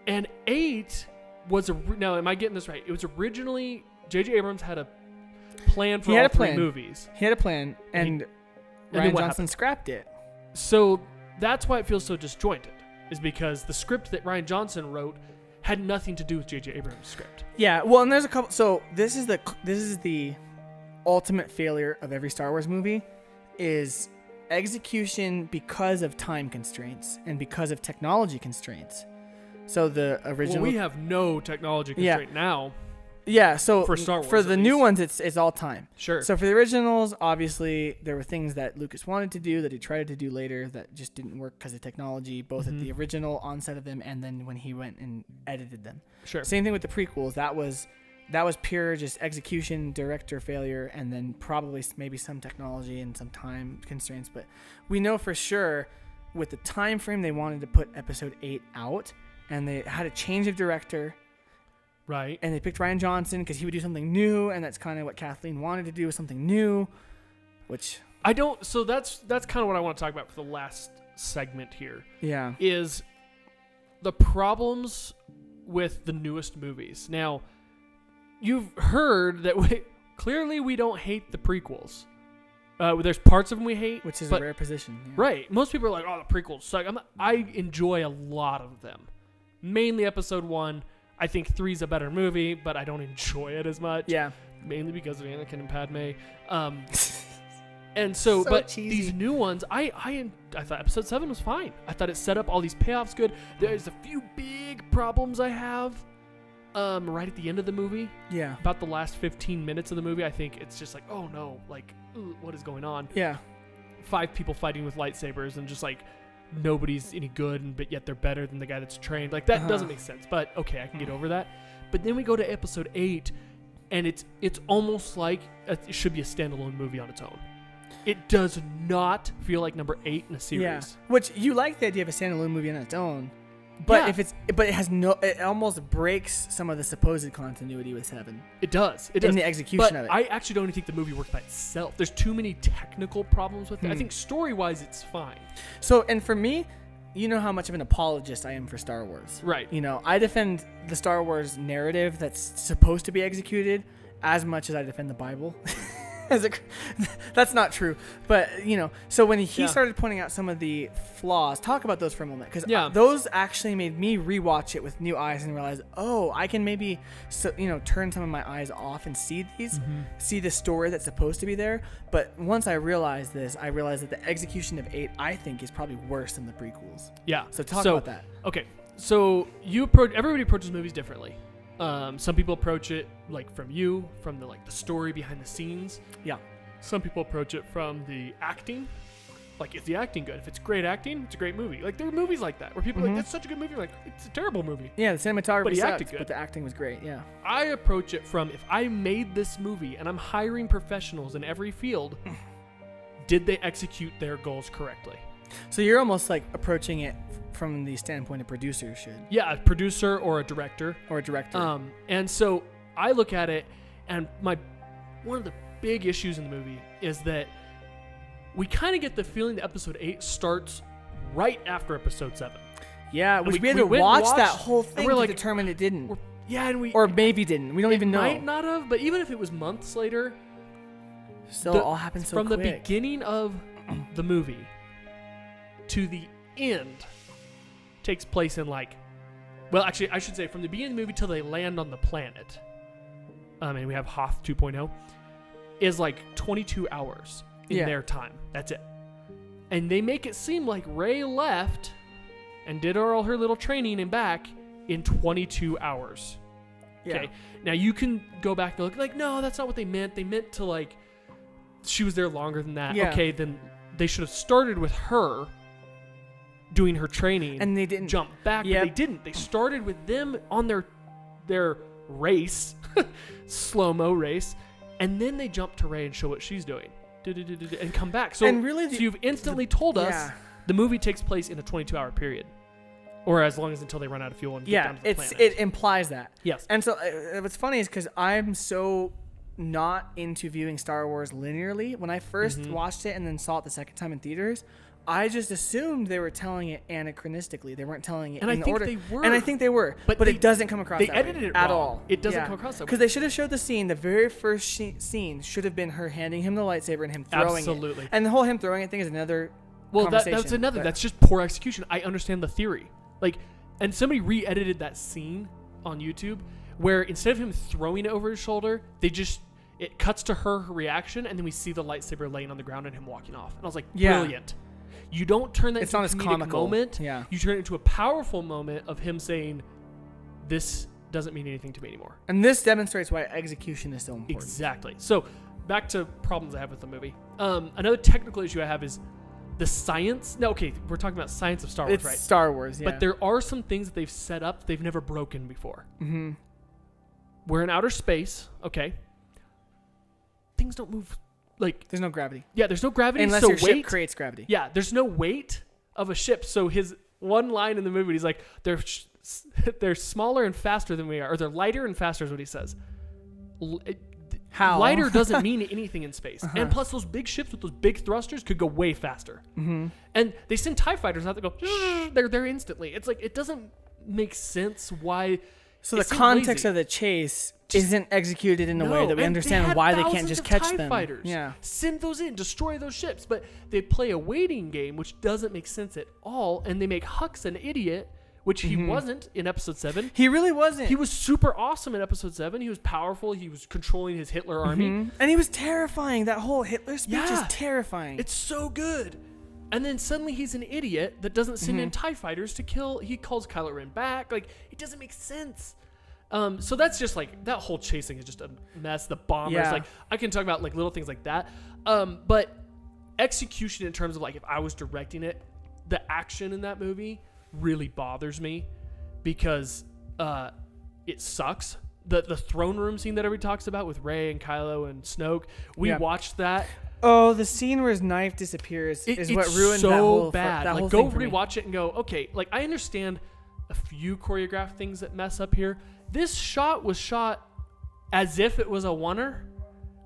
And 8 was... Now, am I getting this right? It was originally... J.J. Abrams had a plan for all 3 movies. He had a plan, and Rian Johnson scrapped it. So that's why it feels so disjointed, is because the script that Rian Johnson wrote had nothing to do with J.J. Abrams' script. Yeah, well, and there's a couple... So this is the ultimate failure of every Star Wars movie, is execution because of time constraints and because of technology constraints. So the original... Well, we have no technology constraint now. Yeah, so for Star Wars, for the new ones, it's all time. Sure. So for the originals, obviously, there were things that Lucas wanted to do that he tried to do later that just didn't work because of technology, both at the original onset of them and then when he went and edited them. Sure. Same thing with the prequels. That was pure just execution, director failure, and then probably maybe some technology and some time constraints. But we know for sure with the time frame they wanted to put Episode 8 out, and they had a change of director. Right. And they picked Rian Johnson because he would do something new, and that's kind of what Kathleen wanted to do, was something new, which... So that's kind of what I want to talk about for the last segment here. Yeah. Is the problems with the newest movies. Now, you've heard that clearly we don't hate the prequels. There's parts of them we hate. Which is a rare position. Yeah. Right. Most people are like, oh, the prequels suck. I enjoy a lot of them. Mainly Episode 1. I think 3's a better movie, but I don't enjoy it as much. Yeah. Mainly because of Anakin and Padme. And so but cheesy. These new ones, I thought Episode 7 was fine. I thought it set up all these payoffs good. There's a few big problems I have right at the end of the movie. Yeah. About the last 15 minutes of the movie, I think it's just like, oh no, like, what is going on? Yeah. 5 people fighting with lightsabers and just like, nobody's any good, but yet they're better than the guy that's trained. Like, that doesn't make sense, but okay, I can get over that. But then we go to Episode 8, and it's almost like it should be a standalone movie on its own. It does not feel like number 8 in a series. Yeah. Which you like the idea of a standalone movie on its own, but it has it almost breaks some of the supposed continuity with 7. It does. It does. In the execution of it. I actually don't even think the movie works by itself. There's too many technical problems with it. I think story-wise, it's fine. So, and for me, you know how much of an apologist I am for Star Wars. Right. You know, I defend the Star Wars narrative that's supposed to be executed as much as I defend the Bible. That's not true. But, you know, so when he started pointing out some of the flaws, talk about those for a moment. Because those actually made me rewatch it with new eyes and realize, oh, I can maybe, turn some of my eyes off and see see the story that's supposed to be there. But once I realized this, I realized that the execution of 8, I think, is probably worse than the prequels. Yeah. So talk about that. Okay. So everybody approaches movies differently. Some people approach it from the story behind the scenes. Yeah. Some people approach it from the acting. Is the acting good? If it's great acting, it's a great movie. There are movies like that where people are like, that's such a good movie. It's a terrible movie. Yeah, the cinematography sucked, but the acting was great. Yeah. I approach it from, if I made this movie and I'm hiring professionals in every field, did they execute their goals correctly? So you're almost approaching it from the standpoint of producers should. Yeah, a producer or a director. And so I look at it, and one of the big issues in the movie is that we kind of get the feeling that episode 8 starts right after episode 7. Yeah, which we had to watch that whole thing to determine it didn't. Or maybe didn't. We don't even know. It might not have, but even if it was months later, still all happened so quick. From the beginning of the movie to the end takes place in actually I should say from the beginning of the movie till they land on the planet, and we have Hoth 2.0 is 22 hours in their time. That's it. And they make it seem like Rey left and did all her little training and back in 22 hours. Okay. Now you can go back and look no, that's not what they meant. They meant to she was there longer than that. Yeah. Okay, then they should have started with her doing her training, and they didn't jump back. But they didn't. They started with them on their race, slow-mo race, and then they jump to Rey and show what she's doing, and come back. So, and really, so you've instantly told us the movie takes place in a 22-hour period, or as long as until they run out of fuel and get down to the planet. It implies that. Yes. And so what's funny is because I'm so not into viewing Star Wars linearly. When I first watched it and then saw it the second time in theaters, I just assumed they were telling it anachronistically. They weren't telling it in order. And I think they were. But it doesn't come across that way. They edited it at all. It doesn't come across that way. Because they should have showed the scene. The very first scene should have been her handing him the lightsaber and him throwing Absolutely. it. And the whole him throwing it thing is another conversation. That's another. That's just poor execution. I understand the theory. And somebody re-edited that scene on YouTube where instead of him throwing it over his shoulder, it cuts to her reaction, and then we see the lightsaber laying on the ground and him walking off. And I was like, brilliant. You don't turn that into a comedic moment. Yeah. You turn it into a powerful moment of him saying, this doesn't mean anything to me anymore. And this demonstrates why execution is so important. Exactly. So back to problems I have with the movie. Another technical issue I have is the science. No, okay, we're talking about science of Star Wars, right? It's Star Wars, yeah. But there are some things that they've set up that they've never broken before. Mm-hmm. We're in outer space, okay. Things don't move there's no gravity. Yeah, there's no gravity. Unless so your weight ship creates gravity. Yeah, there's no weight of a ship. So his one line in the movie, he's like, they're smaller and faster than we are, or they're lighter and faster is what he says. How? Lighter doesn't mean anything in space. And plus, those big ships with those big thrusters could go way faster. Mm-hmm. And they send TIE fighters out that go, they're there instantly. It's it doesn't make sense why. So the context of the chase isn't executed in a way that we understand why they can't just catch them. Fighters. Yeah. Send those in, destroy those ships. But they play a waiting game, which doesn't make sense at all. And they make Hux an idiot, which he wasn't in episode 7. He really wasn't. He was super awesome in episode 7. He was powerful. He was controlling his Hitler army. And he was terrifying. That whole Hitler speech is terrifying. It's so good. And then suddenly he's an idiot that doesn't send in TIE fighters to kill. He calls Kylo Ren back. It doesn't make sense. So that's just that whole chasing is just a mess. The bombers, I can talk about little things like that. But execution in terms of if I was directing it, the action in that movie really bothers me because it sucks. The throne room scene that everybody talks about with Rey and Kylo and Snoke, we watched that. Oh, the scene where his knife disappears is what ruined so that whole bad. that Like, whole go thing for me. rewatch it and go, okay. Like, I understand a few choreographed things that mess up here. This shot was shot as if it was a oneer,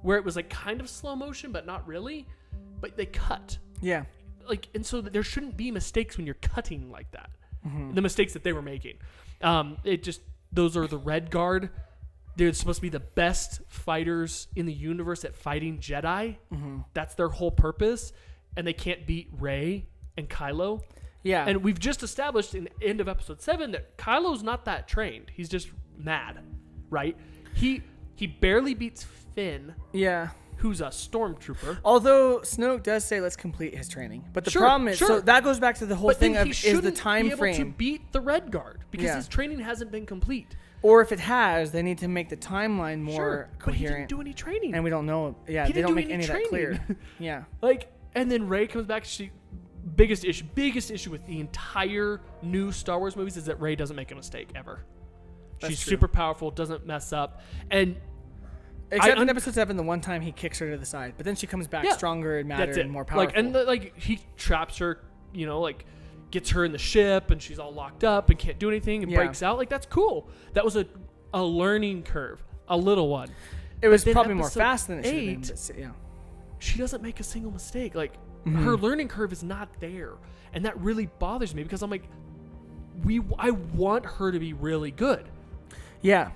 where it was like kind of slow motion, but not really. But they cut. Yeah. Like, and so there shouldn't be mistakes when you're cutting like that. Mm-hmm. The mistakes that they were making. Those are the Red Guard. They're supposed to be the best fighters in the universe at fighting Jedi. Mm-hmm. That's their whole purpose. And they can't beat Rey and Kylo. Yeah. And we've just established in the end of episode 7 that Kylo's not that trained. He's just mad, right? He barely beats Finn, yeah. who's a stormtrooper. Although Snoke does say let's complete his training, but the Sure, problem is sure. so that goes back to the whole But thing then of he is shouldn't the time be able to frame, beat the Red Guard because Yeah. his training hasn't been complete. or if it has, they need to make the timeline more Sure, but he coherent. didn't do any training. And we don't know. Yeah, He they didn't don't do make any any of that clear. training. Yeah. Like, and then Rey comes back. Biggest issue with the entire new Star Wars movies is that Rey doesn't make a mistake ever. That's She's true. super powerful, doesn't mess up, and Except in episode 7, the one time he kicks her to the side, but then she comes back Yeah, stronger and madder that's it. and more powerful. Like, and he traps her, like gets her in the ship, and she's all locked up and can't do anything and Yeah. breaks out. Like, that's cool. That was a learning curve, a little one. it was then probably more episode fast than it should have 8, been. But, yeah. She doesn't make a single mistake. Like, Mm-hmm. her learning curve is not there, and that really bothers me because I'm like, I want her to be really good, Yeah.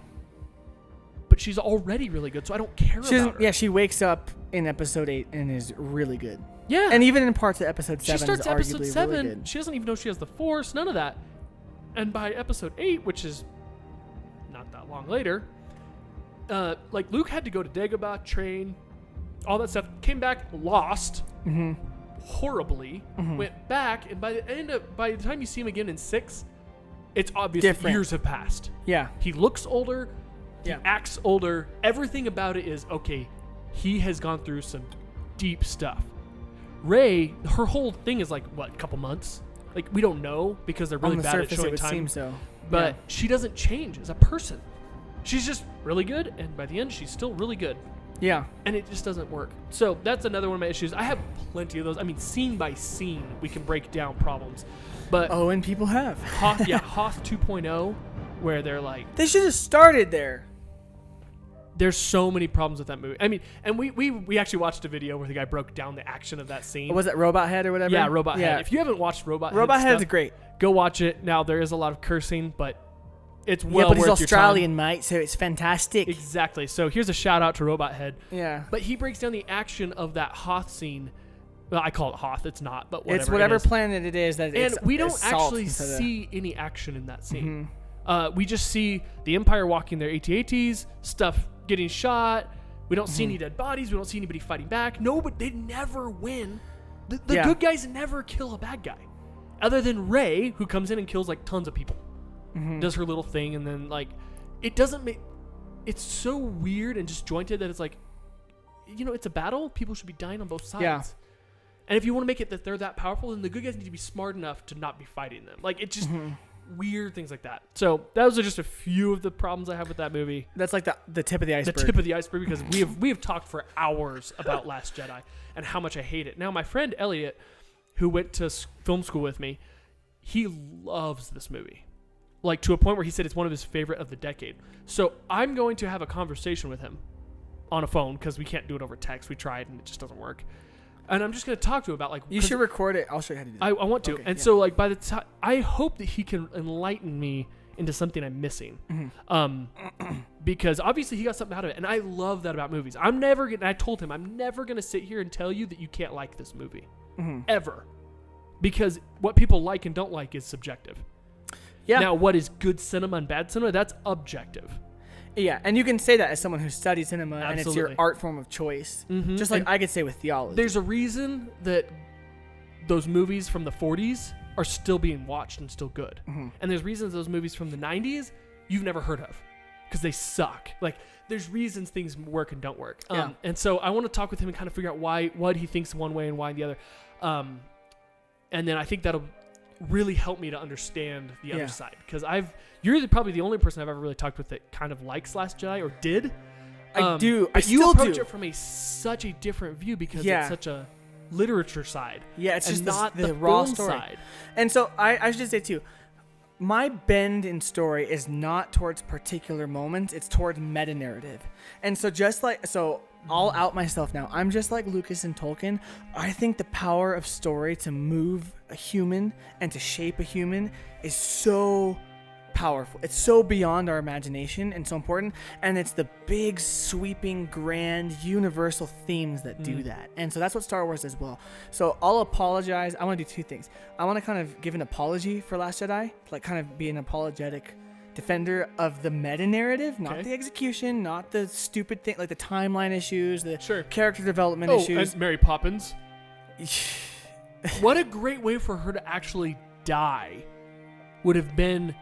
but she's already really good, so I don't care She about her. yeah, she wakes up in episode 8 and is really good. Yeah. And even in parts of episode 7 she starts is episode arguably 7. really good. She doesn't even know she has the Force, none of that. And by episode 8, which is not that long later, like Luke had to go to Dagobah, train, all that stuff, came back, lost horribly, went back, and by the time you see him again in 6, it's obvious that Different. years have passed. Yeah. He looks older, Yeah. he acts older, everything about it is, okay, he has gone through some deep stuff. Rey, her whole thing is like, what, a couple months? Like, we don't know because they're really On the bad at surface, it showing would time. seem so. But Yeah. she doesn't change as a person. She's just really good, and by the end, she's still really good. Yeah. And it just doesn't work. So that's another one of my issues. I have plenty of those. I mean, scene by scene, we can break down problems. But Oh, and people have. Hoth 2.0, where they're like, They should have started there. there's so many problems with that movie. I mean, and we actually watched a video where the guy broke down the action of that scene. Was it Robot Head or whatever? Yeah, Robot Head. If you haven't watched Robot Head's stuff, great. go watch it. Now, there is a lot of cursing, but it's well Yeah, but he's worth your time. Australian, mate, so it's fantastic. Exactly. So here's a shout out to Robot Head. Yeah. But he breaks down the action of that Hoth scene. Well, I call it Hoth. It's not, but whatever. It's whatever it is. planet it is that And it's we don't assault actually instead of- see any action in that scene. Mm-hmm. We just see the Empire walking their AT-ATs, stuff getting shot. We don't see any dead bodies. We don't see anybody fighting back. No, but they never win. The Yeah. good guys never kill a bad guy. Other than Rey, who comes in and kills like tons of people. Does her little thing, and then like, it doesn't make... It's so weird and disjointed that it's like, it's a battle. People should be dying on both sides. Yeah. And if you want to make it that they're that powerful, then the good guys need to be smart enough to not be fighting them. Like, it's just weird things like that. So those are just a few of the problems I have with that movie. That's like the tip of the iceberg. The tip of the iceberg, because we have talked for hours about Last Jedi and how much I hate it. Now, my friend Elliot, who went to film school with me, he loves this movie. Like, to a point where he said it's one of his favorite of the decade. So I'm going to have a conversation with him on a phone, because we can't do it over text. We tried, and it just doesn't work. And I'm just going to talk to him about, like... You should record it. I'll show you how to do that. I want to. Okay, and yeah. so, like, by the time... I hope that he can enlighten me into something I'm missing. Because obviously he got something out of it. And I love that about movies. I told him, I'm never going to sit here and tell you that you can't like this movie. Ever. Because what people like and don't like is subjective. Yeah. Now, what is good cinema and bad cinema? That's objective. Yeah, and you can say that as someone who studies cinema and it's your Absolutely. art form of choice. Just like And I could say with theology. There's a reason that those movies from the 40s are still being watched and still good. And there's reasons those movies from the 90s you've never heard of because they suck. Like, there's reasons things work and don't work. Yeah. And so I want to talk with him and kind of figure out what he thinks one way and why the other. And then I think that'll really help me to understand the other side, because you're probably the only person I've ever really talked with that kind of likes Last Jedi or did. I do. I But you still approach do. it from such a different view because Yeah. it's such a literature side. Yeah, it's and just not the the raw film story. side. And so I should say too, my bend in story is not towards particular moments, it's towards meta narrative. And so I'll out myself now. I'm just like Lucas and Tolkien. I think the power of story to move a human and to shape a human is so powerful. It's so beyond our imagination and so important. And it's the big, sweeping, grand, universal themes that do that. And so that's what Star Wars is as well. So I'll apologize. I want to do two things. I want to kind of give an apology for Last Jedi, like kind of be an apologetic defender of the meta narrative, not the execution, not the stupid thing, like the timeline issues, the character development issues. And Mary Poppins. What a great way for her to actually die would have been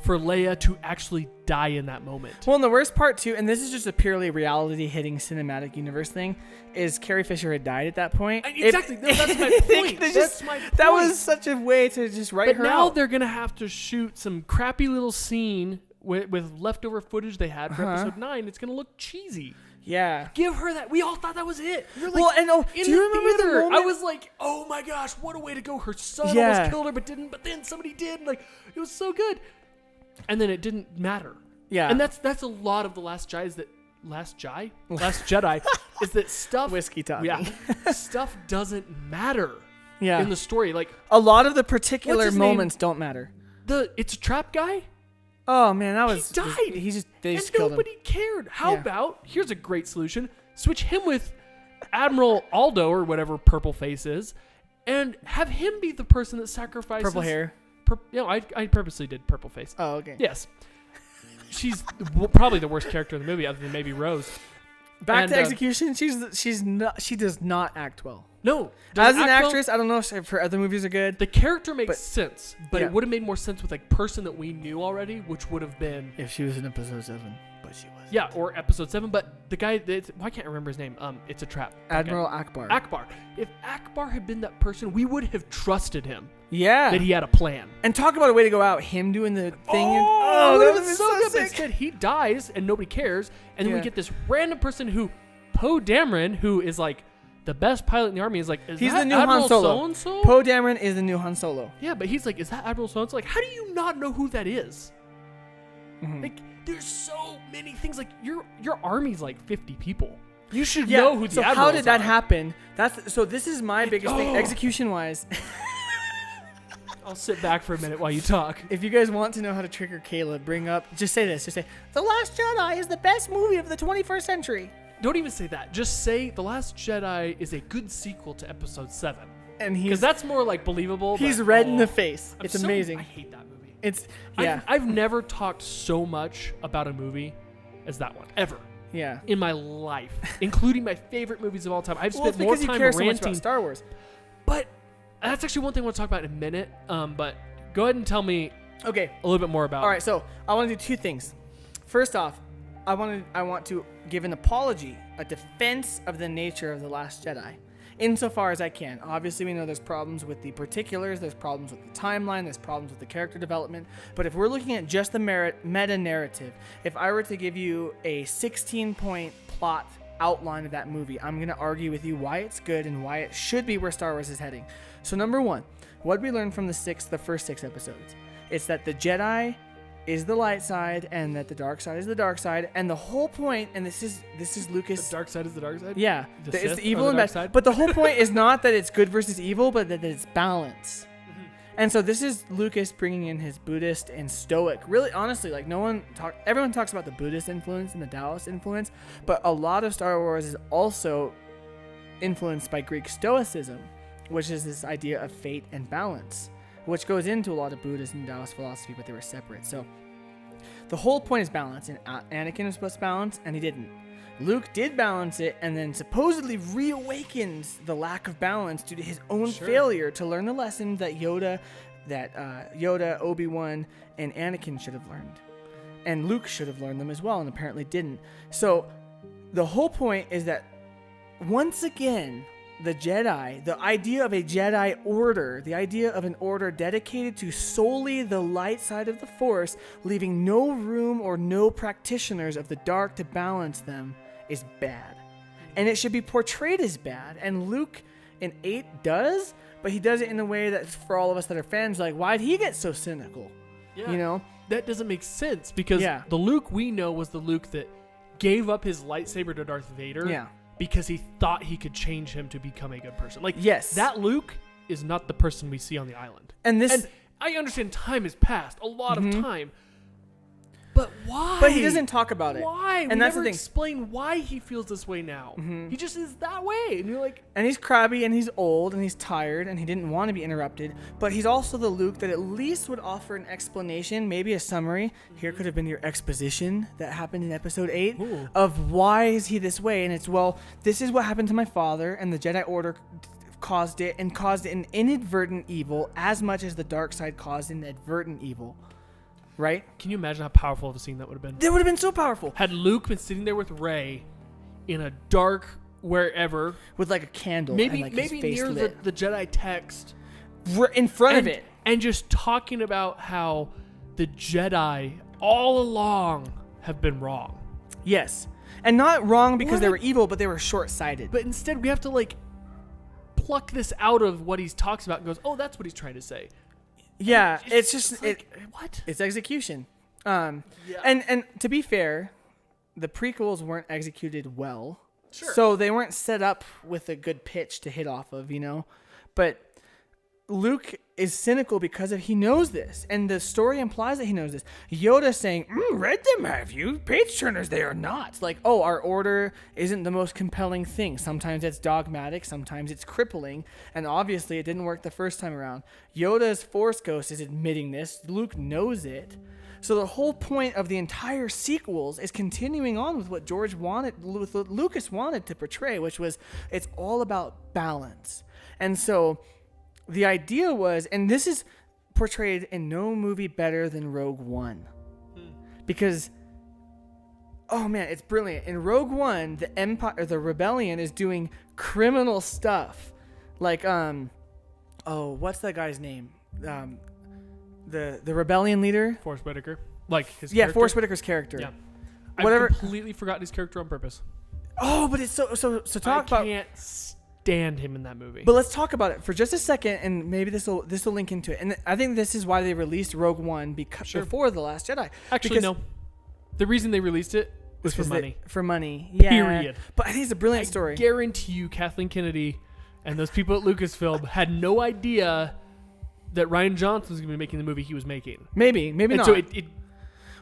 for Leia to actually die in that moment. Well, and the worst part too, and this is just a purely reality-hitting cinematic universe thing, is Carrie Fisher had died at that point. Exactly. That's my point. That's my point. That was such a way to just write her But now out. they're going to have to shoot some crappy little scene with leftover footage they had for episode 9. It's going to look cheesy. Yeah. Give her that. We all thought that was it. We were Well, and do you remember the moment? I was like, oh my gosh, what a way to go. Her son almost killed her, but didn't. But then somebody did. Like, it was so good. And then it didn't matter. Yeah. And that's a lot of the Last Jedi is that stuff. Whiskey talking. Yeah. Stuff doesn't matter. Yeah. In the story, like a lot of the particular what's his moments don't matter. It's a trap guy. Oh man, that was He died. They and just killed him. nobody cared. How about here's a great solution: switch him with Admiral Aldo or whatever Purple Face is, and have him be the person that sacrifices Purple hair. I purposely did Purple Face. Oh, okay. Yes. She's probably the worst character in the movie, other than maybe Rose. Back to execution. She does not act well. No. As an actress, I don't know if her other movies are good. The character makes sense, but yeah. it would have made more sense with a person that we knew already, which would have been if she was in episode 7, but she was. Yeah, or episode 7, but the guy why can't I remember his name? It's a trap. Admiral Akbar. Akbar. If Akbar had been that person, we would have trusted him. Yeah. That he had a plan. And talk about a way to go out, him doing the thing. That would would have been so good. But sick. instead, he dies and nobody cares, and then we get this random person who, Poe Dameron, who is like the best pilot in the army, is like, he's that the new Admiral Han Solo. So-and-so? Poe Dameron is the new Han Solo. Yeah, but he's like, is that Admiral so-and-so? Like, how do you not know who that is? Mm-hmm. Like, there's so many things. Like, your army's like 50 people. You should know who the so admirals how did that are. happen? This is my biggest thing, execution-wise. I'll sit back for a minute while you talk. If you guys want to know how to trigger Caleb, just say this. Just say, The Last Jedi is the best movie of the 21st century. Don't even say that. Just say The Last Jedi is a good sequel to Episode 7. And because that's more like believable. He's red in the face. It's amazing. I hate that movie. I've never talked so much about a movie as that one ever. Yeah. In my life, including my favorite movies of all time. I've spent more time you care ranting so much about Star Wars. But that's actually one thing I want to talk about in a minute. But go ahead and tell me a little bit more about. All right, so I want to do two things. First off, I want to give an apology, a defense of the nature of The Last Jedi, insofar as I can. Obviously, we know there's problems with the particulars, there's problems with the timeline, there's problems with the character development. But if we're looking at just the meta narrative, if I were to give you a 16-point plot outline of that movie, I'm going to argue with you why it's good and why it should be where Star Wars is heading. So number one, what did we learn from the first 6 episodes? It's that the Jedi is the light side and that the dark side is the dark side, and the whole point, and this is Lucas, the dark side is the dark side. Yeah, it's the evil and dark bad side. But the whole point is not that it's good versus evil, but that it's balance. Mm-hmm. And so this is Lucas bringing in his Buddhist and Stoic. Really, honestly, like everyone talks about the Buddhist influence and the Taoist influence, but a lot of Star Wars is also influenced by Greek Stoicism, which is this idea of fate and balance, which goes into a lot of Buddhist and Taoist philosophy, but they were separate. So the whole point is balance, and Anakin was supposed to balance, and he didn't. Luke did balance it, and then supposedly reawakens the lack of balance due to his own failure to learn the lessons that Yoda, Obi-Wan, and Anakin should have learned. And Luke should have learned them as well, and apparently didn't. So the whole point is that once again, the Jedi, the idea of a Jedi order, the idea of an order dedicated to solely the light side of the Force, leaving no room or no practitioners of the dark to balance them, is bad. And it should be portrayed as bad. And Luke in 8 does, but he does it in a way that for all of us that are fans, like, why'd he get so cynical? Yeah. You know? That doesn't make sense because the Luke we know was the Luke that gave up his lightsaber to Darth Vader because he thought he could change him to become a good person. Like, that Luke is not the person we see on the island. And I understand time has passed, a lot of time. But why? But he doesn't talk about it. Why? And we that's never the thing. explain why he feels this way now. He just is that way. And you're like... And he's crabby, and he's old, and he's tired, and he didn't want to be interrupted. But he's also the Luke that at least would offer an explanation, maybe a summary. Here could have been your exposition that happened in episode 8 of why is he this way. And it's, well, this is what happened to my father, and the Jedi Order caused it, and caused an inadvertent evil as much as the dark side caused an advertent evil. Right? Can you imagine how powerful of a scene that would have been? That would have been so powerful. Had Luke been sitting there with Rey in a dark wherever. With like a candle. Maybe and like his face near lit. the Jedi text. In front of it. And just talking about how the Jedi all along have been wrong. Yes. And not wrong because they were evil, but they were short-sighted. But instead we have to like pluck this out of what he talks about and goes, oh, that's what he's trying to say. Yeah, it's just what? It's execution. And to be fair, the prequels weren't executed well. Sure. So they weren't set up with a good pitch to hit off of, you know. But Luke is cynical because he knows this, and the story implies that he knows this. Yoda saying, "Read them, have you? Page turners, they are not." Like, oh, our order isn't the most compelling thing. Sometimes it's dogmatic, sometimes it's crippling, and obviously it didn't work the first time around. Yoda's Force Ghost is admitting this. Luke knows it. So the whole point of the entire sequels is continuing on with what with what Lucas wanted to portray, which was it's all about balance. And so the idea was, and this is portrayed in no movie better than Rogue One. Because, oh man, it's brilliant. In Rogue One, the Empire, or the Rebellion, is doing criminal stuff. Like, what's that guy's name? The Rebellion leader? Forrest Whitaker. Like his character? Forrest Whitaker's character. Yeah. Whatever. I completely forgot his character on purpose. Oh, but it's so talk about... I can't stand him in that movie. But let's talk about it for just a second, and maybe this will link into it. And I think this is why they released Rogue One before The Last Jedi. Actually, no. The reason they released it was for money. For money, yeah. Period. But I think it's a brilliant story. I guarantee you, Kathleen Kennedy and those people at Lucasfilm had no idea that Rian Johnson was going to be making the movie he was making. Maybe not. So it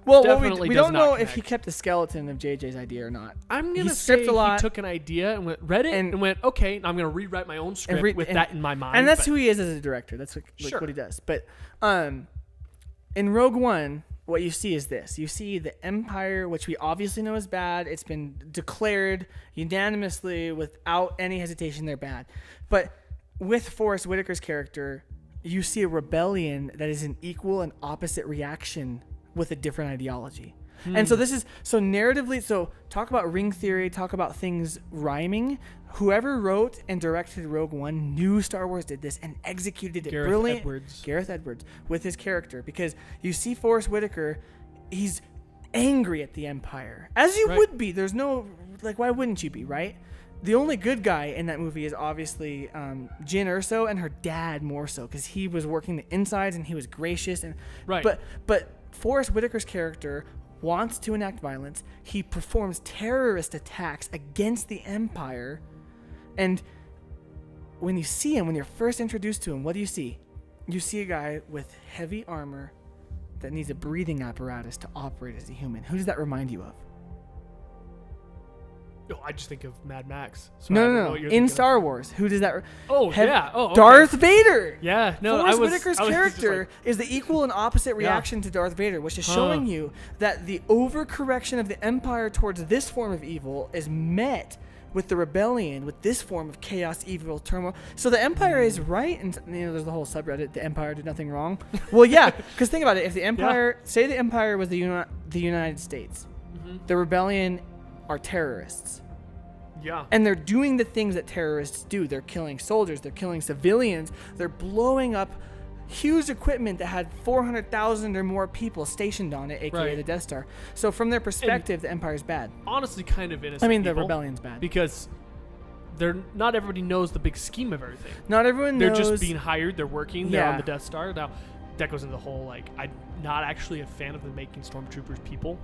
we don't know if he kept the skeleton of JJ's idea or not. I'm going to say he took an idea and read it and went, okay, I'm going to rewrite my own script with that in my mind. And that's who he is as a director. That's what he does. But in Rogue One, what you see is this. You see the Empire, which we obviously know is bad. It's been declared unanimously without any hesitation they're bad. But with Forrest Whitaker's character, you see a rebellion that is an equal and opposite reaction with a different ideology. And so this is narratively, talk about ring theory, talk about things rhyming. Whoever wrote and directed Rogue One knew Star Wars did this and executed it brilliant. Gareth Edwards with his character, because you see Forrest Whitaker, he's angry at the Empire, as you would be. There's no, why wouldn't you be, right? The only good guy in that movie is obviously Jyn Erso, and her dad more so, because he was working the insides and he was gracious. But Forrest Whitaker's character wants to enact violence. He performs terrorist attacks against the Empire. And when you see him, when you're first introduced to him, what do you see? You see a guy with heavy armor that needs a breathing apparatus to operate as a human. Who does that remind you of? Oh, I just think of Mad Max. So No. In Star Wars, who does that? Okay. Darth Vader. Yeah, no. Forrest Whitaker's character is the equal and opposite reaction to Darth Vader, which is showing you that the overcorrection of the Empire towards this form of evil is met with the rebellion, with this form of chaos, evil, turmoil. So the Empire is right, and there's the whole subreddit, the Empire did nothing wrong. Well, yeah, because think about it. If the Empire, say the Empire was the United States, the rebellion are terrorists. Yeah. And they're doing the things that terrorists do. They're killing soldiers. They're killing civilians. They're blowing up huge equipment that had 400,000 or more people stationed on it, aka Right. the Death Star. So from their perspective, the Empire's bad. Honestly, kind of innocent. I mean, the people, rebellion's bad. because not everybody knows the big scheme of everything. Not everyone They're knows. just being hired. They're working. They're on Yeah. the Death Star. Now, that goes into the whole, like, I'm not actually a fan of them making stormtroopers people.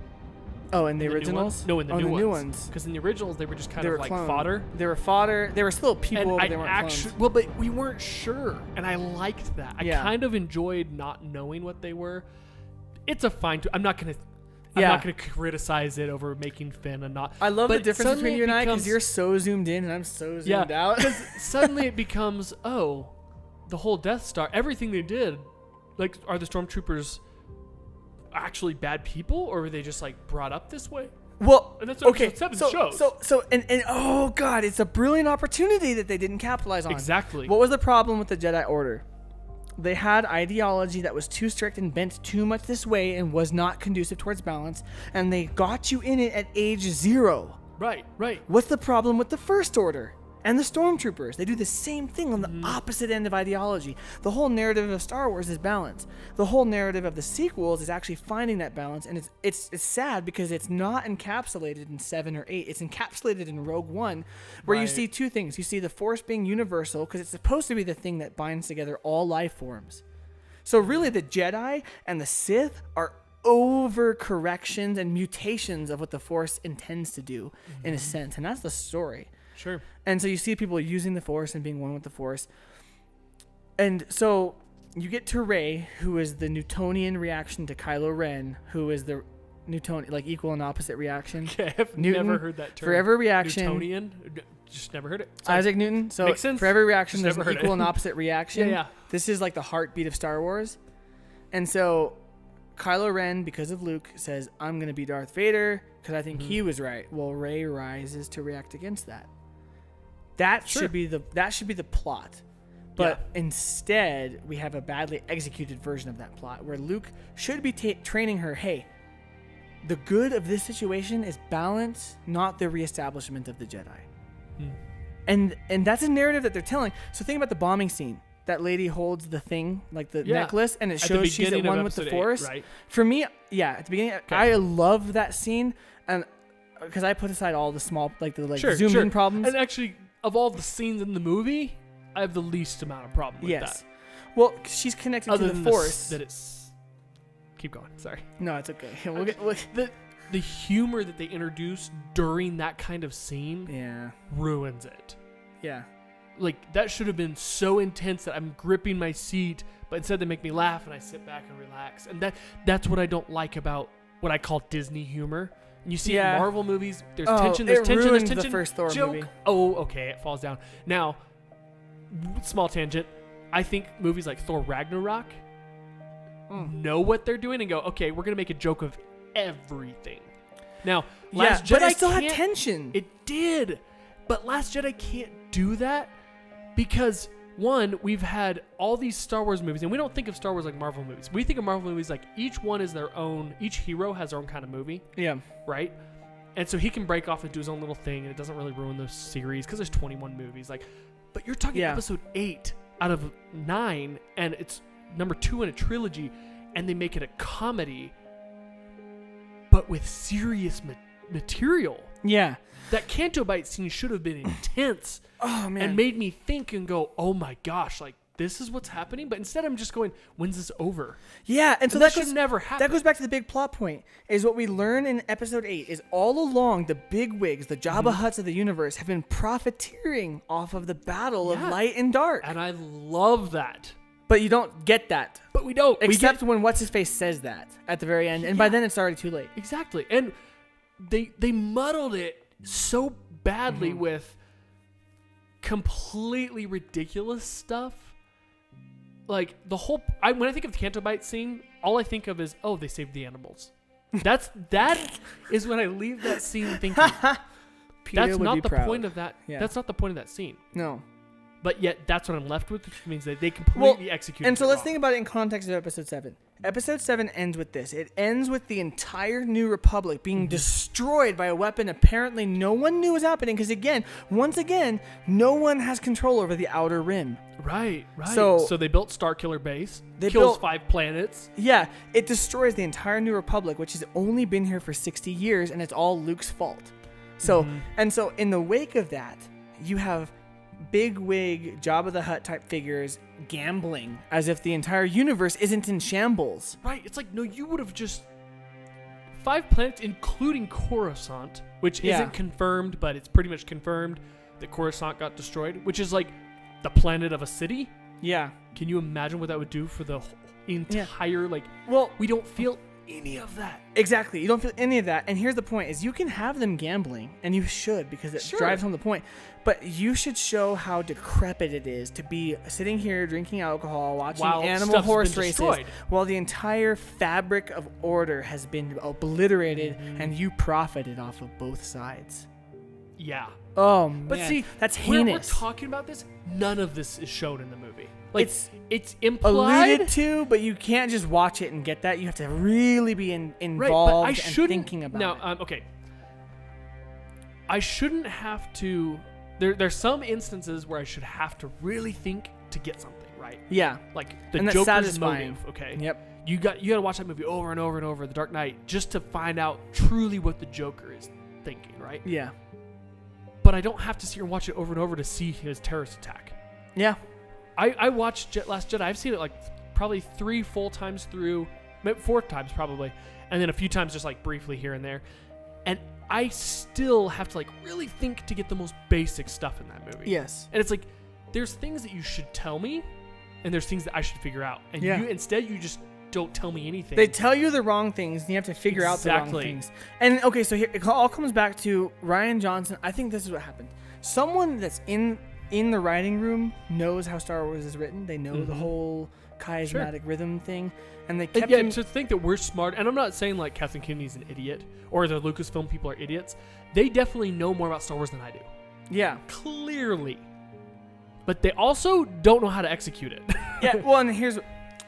Oh, in the In the new originals? ones? No, in the oh, new the ones. new ones. Because in the originals, they were just kind They of were like cloned. fodder. They were fodder. They were still people, And but I they weren't actually, clones. well, but we weren't sure, and I liked that. I Yeah. kind of enjoyed not knowing what they were. It's a fine. I'm not gonna criticize it over making Finn and not. I love the but difference suddenly between you and I because becomes- you're so zoomed in and I'm so zoomed Yeah, out. because suddenly it becomes, oh, the whole Death Star, everything they did, like, are the stormtroopers actually bad people, or were they just like brought up this way? Well, And that's what okay, episode 7 so, shows. and oh god, it's a brilliant opportunity that they didn't capitalize on. Exactly. What was the problem with the Jedi Order? They had ideology that was too strict and bent too much this way and was not conducive towards balance, and they got you in it at age 0. Right. What's the problem with the First Order and the Stormtroopers? They do the same thing on the opposite end of ideology. The whole narrative of Star Wars is balance. The whole narrative of the sequels is actually finding that balance, and it's sad because it's not encapsulated in 7 or 8. It's encapsulated in Rogue One, where you Right. see two things. You see the Force being universal because it's supposed to be the thing that binds together all life forms. So really, the Jedi and the Sith are overcorrections and mutations of what the Force intends to do, in a sense, and that's the story. Sure. And so you see people using the Force and being one with the Force. And so you get to Rey, who is the Newtonian reaction to Kylo Ren, who is the Newtonian, like equal and opposite reaction. Okay, I've Newton, never heard that term. For every reaction. Newtonian? Just never heard it. Sorry. Isaac Newton. So Makes sense. for every reaction, Just there's never an heard equal it. and opposite reaction. Yeah. This is like the heartbeat of Star Wars. And so Kylo Ren, because of Luke, says, I'm going to be Darth Vader because I think he was right. Well, Rey rises to react against that. That Sure. should be the plot. But instead, we have a badly executed version of that plot where Luke should be training her, hey, the good of this situation is balance, not the reestablishment of the Jedi. And that's a narrative that they're telling. So think about the bombing scene. That lady holds the thing, like the necklace, and it At the shows she's at beginning of one with the episode 8, Force. right? For me, at the beginning, Okay. I love that scene, and because I put aside all the small, Sure, zoomed in problems. And actually, of all the scenes in the movie, I have the least amount of problem with Yes. that. Well, 'cause she's connected Other to than the Force. that it's... Keep going. Sorry. No, it's okay. The humor that they introduce during that kind of scene Yeah. ruins it. Yeah. Like, that should have been so intense that I'm gripping my seat, but instead they make me laugh and I sit back and relax. And that's what I don't like about what I call Disney humor. And you see it in Marvel movies, there's tension, there's tension, there's tension. The first Thor joke. movie. Oh, okay, it falls down. Now, small tangent. I think movies like Thor Ragnarok know what they're doing and go, okay, we're going to make a joke of everything. Now, Last Jedi but it still had can't- tension. It did. But Last Jedi can't do that because, one, we've had all these Star Wars movies, and we don't think of Star Wars like Marvel movies. We think of Marvel movies like each one is their own, each hero has their own kind of movie, Yeah. right? And so he can break off and do his own little thing, and it doesn't really ruin the series because there's 21 movies. But you're talking episode 8 out of 9, and it's number 2 in a trilogy, and they make it a comedy, but with serious material. Yeah. That Canto Bite scene should have been intense. Oh, man. And made me think and go, oh my gosh, this is what's happening. But instead, I'm just going, when's this over? Yeah, and so that that should never happen. That goes back to the big plot point. Is what we learn in episode 8 is all along the big wigs, the Jabba Hutts of the universe, have been profiteering off of the battle of light and dark. And I love that. But you don't get that. But we don't. Except when what's his face says that at the very end, and by then it's already too late. Exactly. And they muddled it so badly with completely ridiculous stuff. Like the whole, when I think of the Canto Bite scene, all I think of is, oh, they saved the animals. That is when I leave that scene thinking, Peter that's would not be the proud. point of that. Yeah. That's not the point of that scene. No. But yet, that's what I'm left with, which means that they completely executed And so it let's wrong. think about it in context of Episode 7. Episode 7 ends with this. It ends with the entire New Republic being destroyed by a weapon apparently no one knew was happening. Because once again, no one has control over the Outer Rim. Right. So they built Starkiller Base. They Kills built 5 planets. Yeah, it destroys the entire New Republic, which has only been here for 60 years, and it's all Luke's fault. So, and so in the wake of that, you have big-wig Jabba the Hutt type figures gambling as if the entire universe isn't in shambles. Right. It's like, no, you would have just 5 planets, including Coruscant, which isn't confirmed, but it's pretty much confirmed that Coruscant got destroyed, which is like the planet of a city. Yeah. Can you imagine what that would do for the whole entire, we don't feel any of that. Exactly. You don't feel any of that. And here's the point is you can have them gambling, and you should, because it drives home the point. But you should show how decrepit it is to be sitting here drinking alcohol, watching animal horse races, while the entire fabric of order has been obliterated, and you profited off of both sides. Yeah. Oh, man. But see, that's heinous. We're talking about this. None of this is shown in the movie. Like, it's implied. Alluded to, but you can't just watch it and get that. You have to really be involved and thinking about it. Okay. I shouldn't have to. There's some instances where I should have to really think to get something right. Yeah. Like the and that's Joker's satisfying. motive. Okay. Yep. You got to watch that movie over and over and over, The Dark Knight, just to find out truly what the Joker is thinking, right? Yeah. But I don't have to sit here and watch it over and over to see his terrorist attack. Yeah. I watched Last Jedi. I've seen it like probably 3 full times through, maybe 4 times probably, and then a few times just like briefly here and there. And I still have to like really think to get the most basic stuff in that movie. Yes. And it's like there's things that you should tell me, and there's things that I should figure out. And you just don't tell me anything. They tell you the wrong things, and you have to figure out the wrong things. And okay, so here it all comes back to Rian Johnson. I think this is what happened. Someone that's in the writing room knows how Star Wars is written. They know the whole charismatic rhythm thing, and they kept him. To think that we're smart, and I'm not saying like Kathleen Kennedy's an idiot or the Lucasfilm people are idiots. They definitely know more about Star Wars than I do. Yeah, clearly, but they also don't know how to execute it. Yeah, well, and I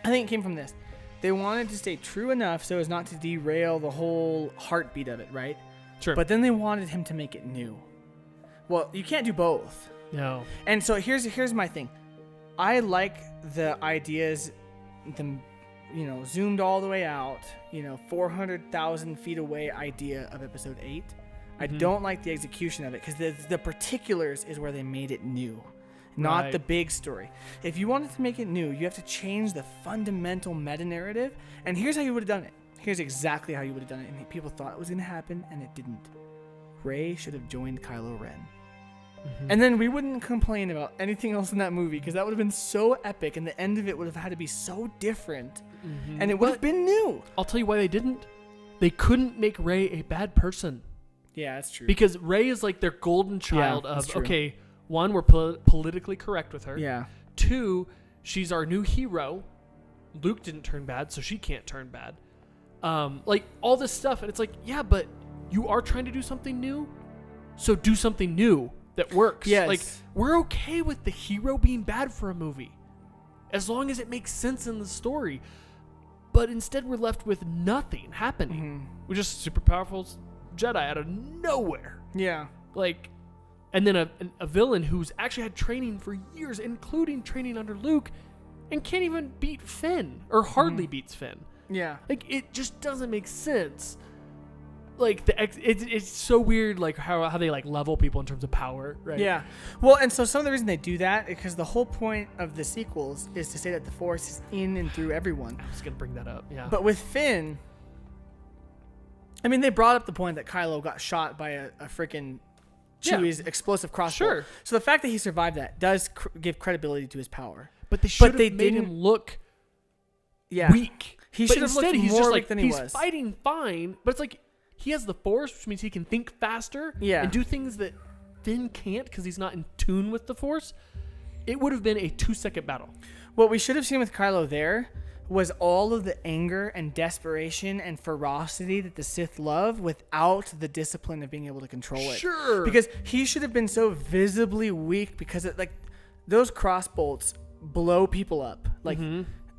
think it came from this. They wanted to stay true enough so as not to derail the whole heartbeat of it, right? Sure. But then they wanted him to make it new. Well, you can't do both. No. And so here's my thing. I like the ideas, zoomed all the way out, 400,000 feet away idea of Episode 8. I don't like the execution of it because the particulars is where they made it new, not the big story. If you wanted to make it new, you have to change the fundamental meta-narrative, and here's how you would have done it. Here's exactly how you would have done it, and people thought it was going to happen, and it didn't. Rey should have joined Kylo Ren. And then we wouldn't complain about anything else in that movie because that would have been so epic, and the end of it would have had to be so different, and it would have been new. I'll tell you why they didn't. They couldn't make Rey a bad person. Yeah, that's true. Because Rey is like their golden child that's of, true. okay, 1, we're politically correct with her. Yeah. 2, she's our new hero. Luke didn't turn bad, so she can't turn bad. Like all this stuff, and it's like, yeah, but you are trying to do something new, so do something new that works. Yes. Like, we're okay with the hero being bad for a movie as long as it makes sense in the story. But instead we're left with nothing happening. We're just super powerful Jedi out of nowhere. Yeah. Like, and then a villain who's actually had training for years, including training under Luke, and can't even beat Finn, or hardly beats Finn. Yeah. Like, it just doesn't make sense. Like, it's so weird, like, how they, like, level people in terms of power, right? Yeah. Well, and so some of the reason they do that is because the whole point of the sequels is to say that the Force is in and through everyone. I was going to bring that up, yeah. But with Finn, I mean, they brought up the point that Kylo got shot by a freaking Chewie's explosive crossbow. Sure. So the fact that he survived that does give credibility to his power. But they should have made him look weak. He should have looked more weak than he was. He's fighting fine, but it's like, he has the Force, which means he can think faster and do things that Finn can't because he's not in tune with the Force. It would have been a 2-second battle. What we should have seen with Kylo there was all of the anger and desperation and ferocity that the Sith love without the discipline of being able to control it. Sure. Because he should have been so visibly weak because those cross bolts blow people up. Like,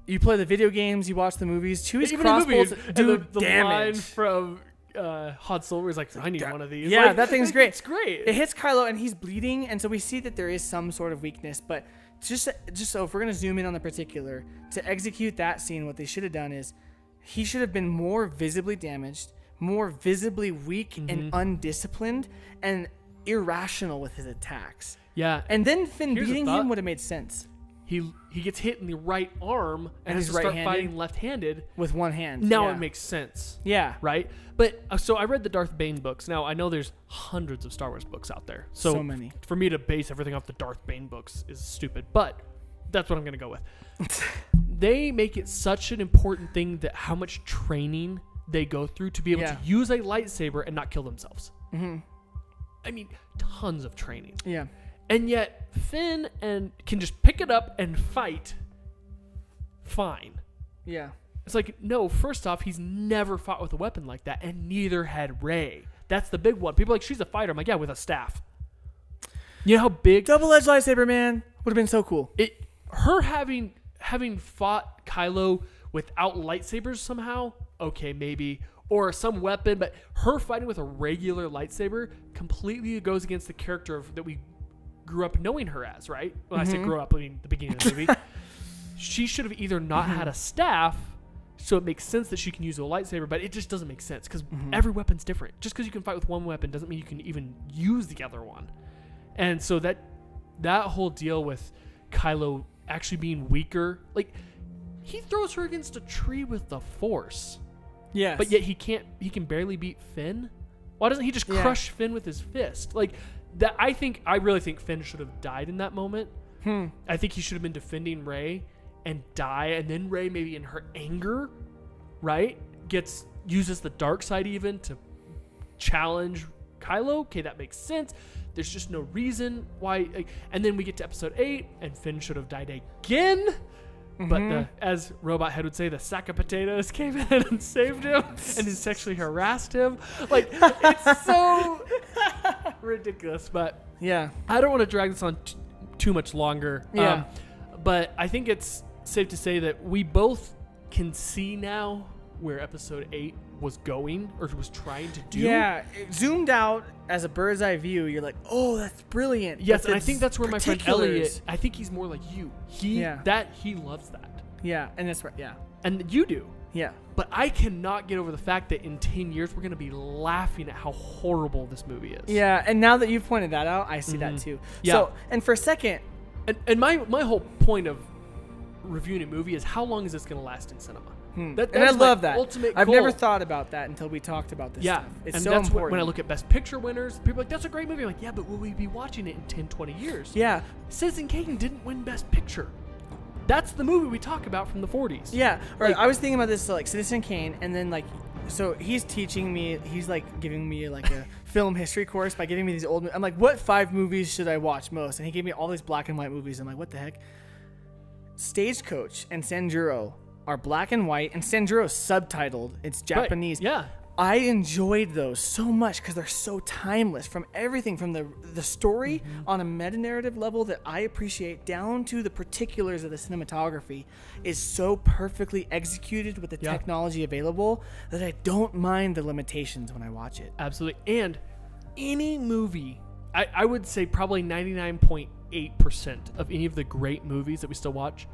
you play the video games, you watch the movies. Chewie's Even cross in movies, bolts and do the line damage. from Han Solo is like, I need one of these. Yeah, like, that thing's great. It's great. It hits Kylo and he's bleeding, and so we see that there is some sort of weakness. But just so if we're gonna zoom in on the particular, to execute that scene, what they should have done is he should have been more visibly damaged, more visibly weak and undisciplined, and irrational with his attacks. Yeah. And then Finn Here's a beating thought. him would have made sense. He gets hit in the right arm and has he's to start right-handed? fighting left-handed. With one hand. Now yeah. it makes sense. Yeah. Right? But so I read the Darth Bane books. Now I know there's hundreds of Star Wars books out there. So many. For me to base everything off the Darth Bane books is stupid. But that's what I'm going to go with. They make it such an important thing that how much training they go through to be able to use a lightsaber and not kill themselves. Mm-hmm. I mean, tons of training. Yeah. And yet Finn can just pick it up and fight fine. Yeah. It's like, no, first off, he's never fought with a weapon like that, and neither had Rey. That's the big one. People are like, she's a fighter. I'm like, yeah, with a staff. You know how big... Double-edged lightsaber, man. Would have been so cool. Her having fought Kylo without lightsabers somehow, okay, maybe, or some weapon, but her fighting with a regular lightsaber completely goes against the character that we grew up knowing her as, right? When I say grew up, I mean the beginning of the movie. She should have either not had a staff, so it makes sense that she can use a lightsaber, but it just doesn't make sense because every weapon's different. Just because you can fight with one weapon doesn't mean you can even use the other one. And so that whole deal with Kylo actually being weaker, like, he throws her against a tree with the Force. Yes. But yet he can barely beat Finn. Why doesn't he just crush Finn with his fist? Like that, I really think Finn should have died in that moment. I think he should have been defending Rey and die, and then Rey, maybe in her anger, right, uses the dark side even to challenge Kylo. Okay, that makes sense. There's just no reason why. And then we get to episode 8, and Finn should have died again. But as Robot Head would say, the sack of potatoes came in and saved him and then sexually harassed him. Like, it's so ridiculous. But yeah, I don't want to drag this on too much longer. Yeah. But I think it's safe to say that we both can see now where episode 8 was going or was trying to do. Yeah, zoomed out as a bird's eye view, you're like, oh, that's brilliant. Yes, and I think that's where my friend Elliot, I think he's more like you. He loves that. Yeah, and that's right. Yeah. And you do. Yeah. But I cannot get over the fact that in 10 years we're going to be laughing at how horrible this movie is. Yeah, and now that you've pointed that out, I see that too. Yeah. So, and for a second, and my whole point of reviewing a movie is how long is this going to last in cinema? And I love that. I've goal. never thought about that until we talked about this stuff. It's and so that's important. When I look at Best Picture winners, people are like, that's a great movie. I'm like, yeah, but will we be watching it in 10, 20 years? Yeah. Citizen Kane didn't win Best Picture. That's the movie we talk about from the 40s. Yeah. Right. I was thinking about this, so like Citizen Kane, and then like, so he's teaching me, he's like giving me like a film history course by giving me these old, I'm like, what 5 movies should I watch most? And he gave me all these black and white movies. I'm like, what the heck? Stagecoach and Sanjuro are black and white, and Sanjuro's subtitled. It's Japanese. Right. Yeah. I enjoyed those so much because they're so timeless, from everything from the story on a meta-narrative level that I appreciate down to the particulars of the cinematography is so perfectly executed with the technology available that I don't mind the limitations when I watch it. Absolutely. And any movie, I would say probably 99.8% of any of the great movies that we still watch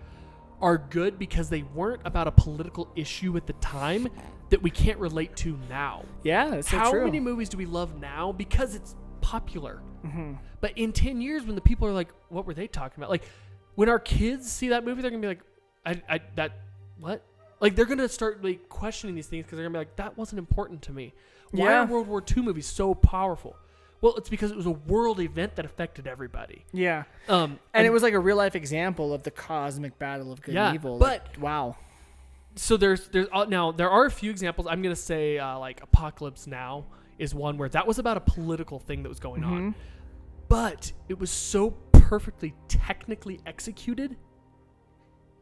are good because they weren't about a political issue at the time that we can't relate to now. Yeah, that's so true. true. How many movies do we love now because it's popular? But in 10 years, when the people are like, what were they talking about? Like, when our kids see that movie, they're going to be like, what? Like, they're going to start like questioning these things because they're going to be like, that wasn't important to me. Why are World War II movies so powerful? Well, it's because it was a world event that affected everybody. Yeah. And it was like a real life example of the cosmic battle of good and evil. But wow. So there's now there are a few examples. I'm gonna say like Apocalypse Now is one where that was about a political thing that was going on, but it was so perfectly technically executed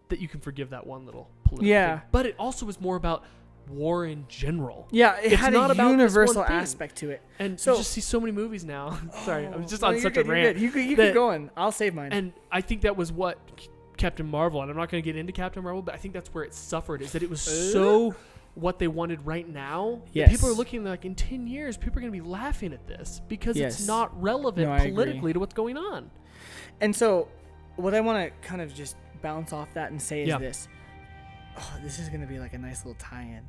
that you can forgive that one little political thing. But it also was more about war in general. Yeah, it It's had not a about this one universal thing. aspect to it. And So- you just see so many movies now. Sorry, I'm just No, on you're such good, a rant. you're good. You that- keep going. I'll save mine. And I think that was what Captain Marvel, and I'm not going to get into Captain Marvel, but I think that's where it suffered, is that it was so what they wanted right now. Yes. People are looking like, in 10 years, people are going to be laughing at this because Yes. it's not relevant No, I politically agree. to what's going on. And so, what I want to kind of just bounce off that and say is Yeah. this. Oh, this is going to be like a nice little tie-in.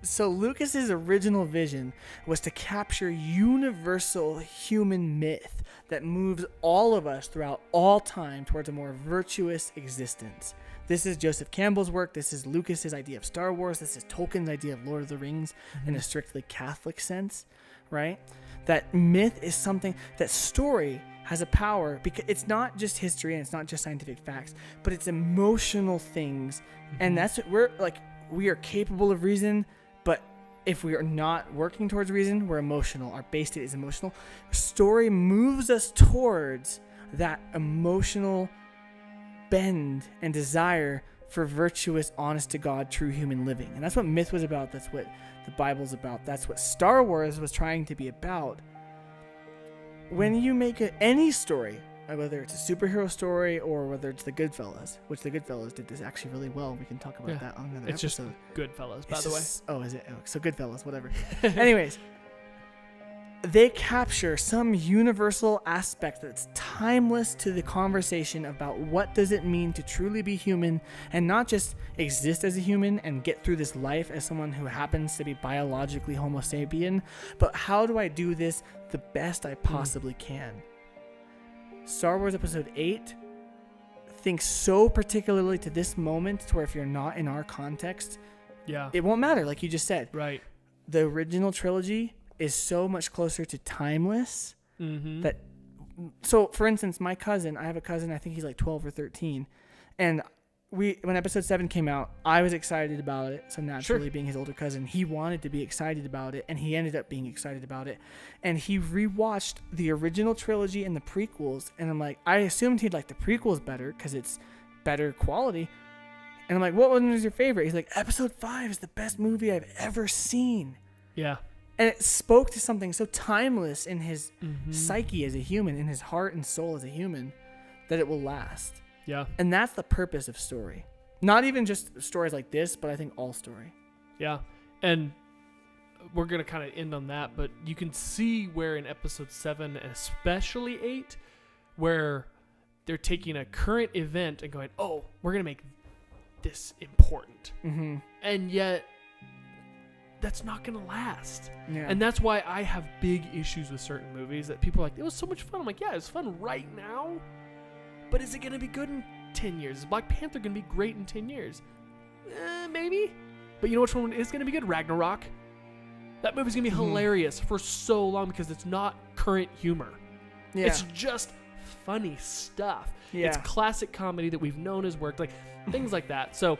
So Lucas's original vision was to capture universal human myth that moves all of us throughout all time towards a more virtuous existence. This is Joseph Campbell's work. This is Lucas's idea of Star Wars. This is Tolkien's idea of Lord of the Rings in a strictly Catholic sense, right? That myth is something, that story has a power because it's not just history and it's not just scientific facts, but it's emotional things. And that's what we are capable of reason, but if we are not working towards reason, we're emotional. Our base state is emotional. Story moves us towards that emotional bend and desire for virtuous, honest to God, true human living. And that's what myth was about. That's what the Bible's about. That's what Star Wars was trying to be about. When you make any story, whether it's a superhero story or whether it's the Goodfellas, which the Goodfellas did this actually really well. We can talk about that on another It's episode. just Goodfellas, by the way. Oh, is it? Oh, so Goodfellas, whatever. Anyways, they capture some universal aspect that's timeless to the conversation about what does it mean to truly be human and not just exist as a human and get through this life as someone who happens to be biologically Homo sapien, but how do I do this the best I possibly can? Star Wars Episode 8 thinks so particularly to this moment to where if you're not in our context, Yeah. it won't matter, like you just said. Right. The original trilogy is so much closer to timeless that. So, for instance, my cousin, I have a cousin, I think he's like 12 or 13, and when Episode 7 came out, I was excited about it. So naturally, being his older cousin, he wanted to be excited about it, and he ended up being excited about it. And he rewatched the original trilogy and the prequels, and I'm like, I assumed he'd like the prequels better because it's better quality. And I'm like, what one was your favorite? He's like, Episode 5 is the best movie I've ever seen. Yeah. And it spoke to something so timeless in his psyche as a human, in his heart and soul as a human, that it will last. Yeah. And that's the purpose of story. Not even just stories like this, but I think all story. Yeah. And we're going to kind of end on that, but you can see where in Episode 7, and especially 8, where they're taking a current event and going, oh, we're going to make this important. Mm-hmm. And yet, that's not going to last. Yeah. And that's why I have big issues with certain movies that people are like, it was so much fun. I'm like, yeah, it was fun right now, but is it going to be good in 10 years? Is Black Panther going to be great in 10 years? Maybe. But you know which one is going to be good? Ragnarok. That movie's going to be hilarious for so long because it's not current humor. Yeah. It's just funny stuff. Yeah. It's classic comedy that we've known has worked, like things like that. So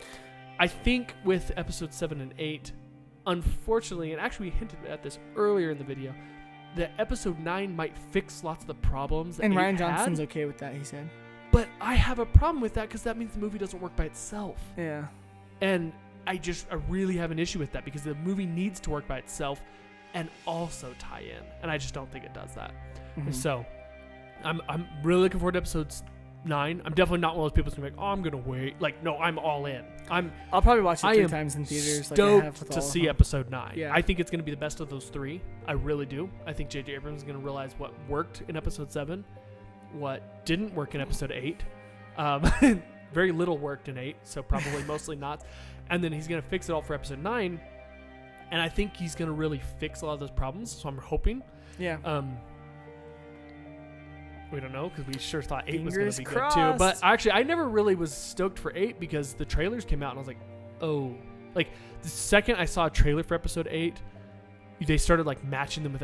I think with Episode 7 and 8, unfortunately, and actually we hinted at this earlier in the video, that Episode 9 might fix lots of the problems that And 8 Ryan had. Johnson's okay with that, he said. But I have a problem with that because that means the movie doesn't work by itself. Yeah. And I really have an issue with that because the movie needs to work by itself and also tie in. And I just don't think it does that. Mm-hmm. And so I'm really looking forward to Episode 9. I'm definitely not one of those people who's going to be like, oh, I'm going to wait. Like, no, I'm all in. I'll probably watch it I 3 am times in theaters. stoked like I have with to all of see them. Episode 9. Yeah. I think it's going to be the best of those 3. I really do. I think J.J. Abrams is going to realize what worked in Episode 7, what didn't work in Episode 8. Very little worked in 8, so probably mostly not. And then he's going to fix it all for Episode 9. And I think he's going to really fix a lot of those problems, so I'm hoping. Yeah. We don't know because we sure thought 8 was going Fingers to be crossed. good too. But actually, I never really was stoked for 8 because the trailers came out and I was like, oh. Like, the second I saw a trailer for Episode 8, they started like matching them with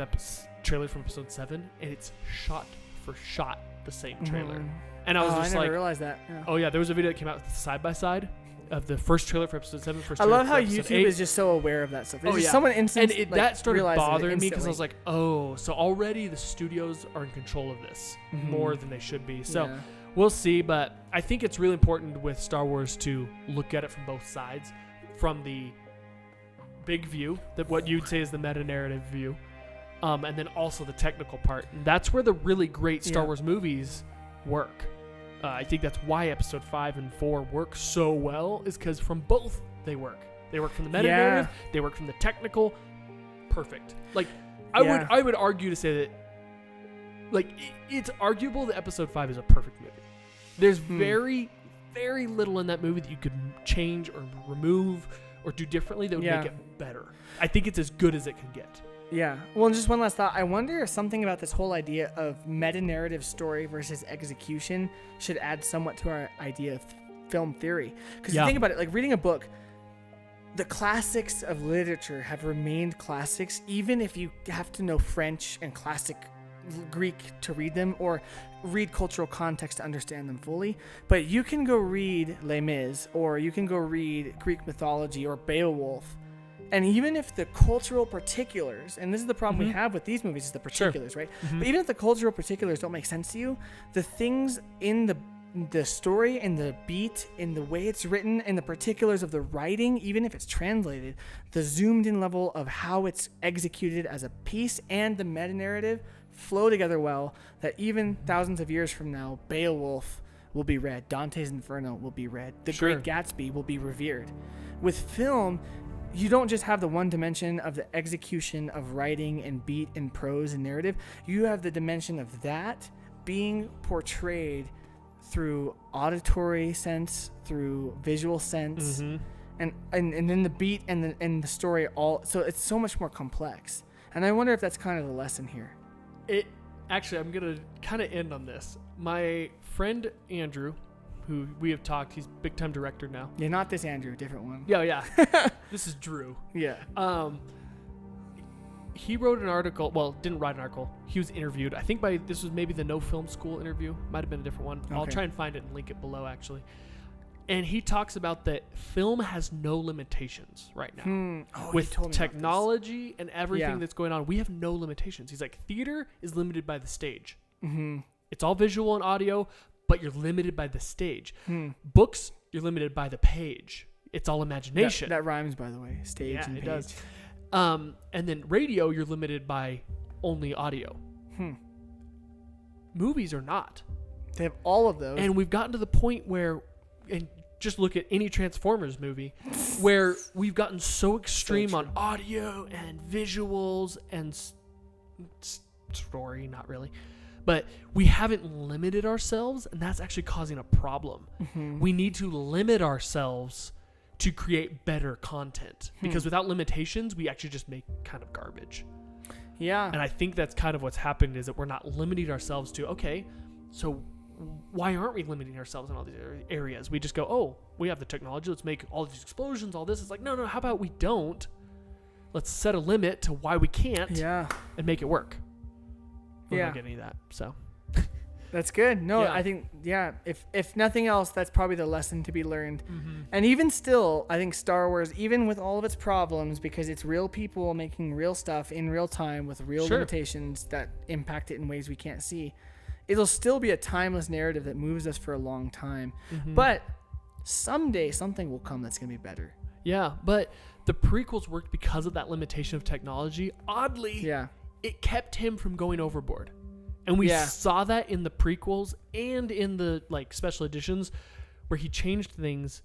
trailers from Episode 7, and it's shot for shot the same trailer. Mhm. And I was just I never like, realized that. Yeah. oh yeah, there was a video that came out side by side of the first trailer for Episode 7, first I trailer love for how Episode YouTube 8. is just so aware of that stuff. There's Oh, just yeah. someone instant, And like, that started realizes it bothering me because I instantly. was like, oh, so already the studios are in control of this more than they should be. So Yeah. we'll see, but I think it's really important with Star Wars to look at it from both sides, from the big view, that what you'd say is the meta-narrative view, and then also the technical part. And that's where the really great Star Wars movies work. I think that's why Episode 5 and 4 work so well, is because from both they work. They work from the meta-narrative, they work from the technical. Perfect. Like, I would argue to say that, like, it's arguable that Episode 5 is a perfect movie. There's very, very little in that movie that you could change or remove or do differently that would make it better. I think it's as good as it can get. Yeah. Well, and just one last thought. I wonder if something about this whole idea of meta-narrative story versus execution should add somewhat to our idea of film theory. Because you think about it, like reading a book, the classics of literature have remained classics, even if you have to know French and classic Greek to read them, or read cultural context to understand them fully. But you can go read Les Mis, or you can go read Greek mythology or Beowulf, and even if the cultural particulars, and this is the problem we have with these movies, is the particulars, right? But even if the cultural particulars don't make sense to you, the things in the story and the beat, in the way it's written, and the particulars of the writing, even if it's translated, the zoomed in level of how it's executed as a piece and the meta-narrative flow together well, that even thousands of years from now, Beowulf will be read, Dante's Inferno will be read, The Great Gatsby will be revered. With film, you don't just have the one dimension of the execution of writing and beat and prose and narrative. You have the dimension of that being portrayed through auditory sense, through visual sense, and then the beat and the story all. So it's so much more complex. And I wonder if that's kind of the lesson here. I'm gonna kind of end on this. My friend Andrew, who we have talked, he's big time director now. Yeah, not this Andrew, different one. Yeah. This is Drew. Yeah. He wrote an article. Well, didn't write an article. He was interviewed. I think this was maybe the No Film School interview. Might have been a different one. Okay. I'll try and find it and link it below, actually. And he talks about that film has no limitations right now. With technology and everything that's going on, we have no limitations. He's like, theater is limited by the stage. It's all visual and audio, but you're limited by the stage. Books, you're limited by the page. It's all imagination. That rhymes, by the way. Stage and page. Yeah, it does. And then radio, you're limited by only audio. Movies are not. They have all of those. And we've gotten to the point where, and just look at any Transformers movie, where we've gotten so extreme on audio and visuals and story, not really. But we haven't limited ourselves, and that's actually causing a problem. We need to limit ourselves to create better content, because without limitations, we actually just make kind of garbage. Yeah. And I think that's kind of what's happened, is that we're not limiting ourselves to, okay, so why aren't we limiting ourselves in all these areas? We just go, oh, we have the technology, let's make all these explosions, all this. It's like, no, how about we don't? Let's set a limit to why we can't and make it work. We're not getting any of that, so. That's good. No, I think, if nothing else, that's probably the lesson to be learned. And even still, I think Star Wars, even with all of its problems, because it's real people making real stuff in real time with real limitations that impact it in ways we can't see, it'll still be a timeless narrative that moves us for a long time. But someday something will come that's going to be better. Yeah, but the prequels worked because of that limitation of technology. Oddly, it kept him from going overboard. And we saw that in the prequels and in the special editions, where he changed things,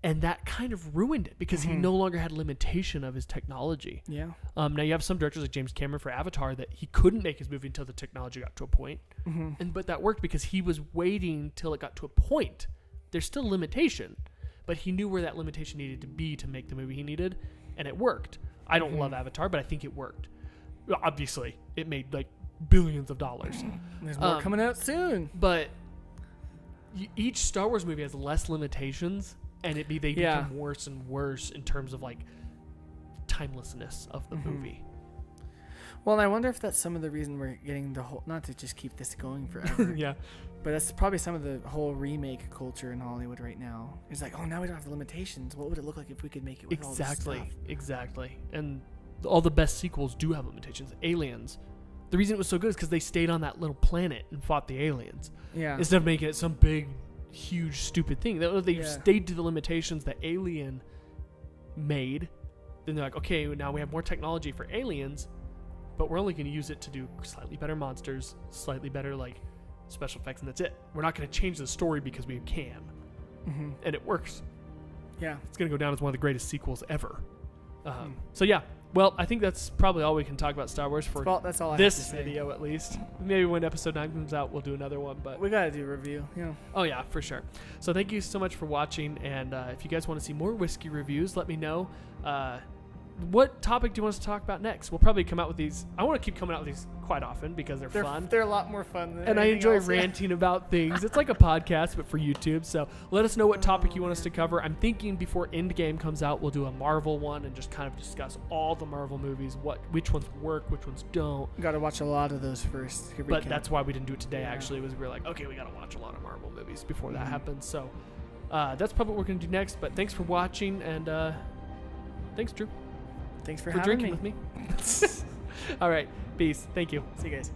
and that kind of ruined it because he no longer had limitation of his technology. Yeah. Now you have some directors like James Cameron for Avatar that he couldn't make his movie until the technology got to a point. But that worked because he was waiting till it got to a point. There's still limitation, but he knew where that limitation needed to be to make the movie he needed, and it worked. I don't love Avatar, but I think it worked. Obviously, it made billions of dollars. There's more coming out soon. But each Star Wars movie has less limitations, and they become worse and worse in terms of timelessness of the movie. Well, and I wonder if that's some of the reason we're getting the whole, not to just keep this going forever. But that's probably some of the whole remake culture in Hollywood right now. It's like, oh, now we don't have the limitations. What would it look like if we could make it with all this stuff? Exactly. And all the best sequels do have limitations. Aliens. The reason it was so good is because they stayed on that little planet and fought the aliens. Yeah. Instead of making it some big, huge, stupid thing. They stayed to the limitations that Alien made then they're like, okay, now we have more technology for aliens, but we're only going to use it to do slightly better monsters, slightly better like special effects, and that's it. We're not going to change the story because we can. And it works. Yeah. It's going to go down as one of the greatest sequels ever. So yeah, well, I think that's probably all we can talk about Star Wars for That's all I this have to say. video, at least. Maybe when episode 9 comes out, we'll do another one. But We got to do a review. Yeah. oh yeah, for sure. So thank you so much for watching, and if you guys want to see more whiskey reviews, let me know. What topic do you want us to talk about next? We'll probably come out with these. I want to keep coming out with these quite often because they're fun. They're a lot more fun than And I anything enjoy else. ranting about things. It's like a podcast, but for YouTube. So let us know what topic you want us to cover. I'm thinking before Endgame comes out, we'll do a Marvel one and just kind of discuss all the Marvel movies, which ones work, which ones don't. Got to watch a lot of those first. But that's why we didn't do it today, actually, was we were like, okay, we got to watch a lot of Marvel movies before that happens. So that's probably what we're going to do next. But thanks for watching, and thanks, Drew, Thanks for for having drinking with me. All right. Peace. Thank you. See you guys.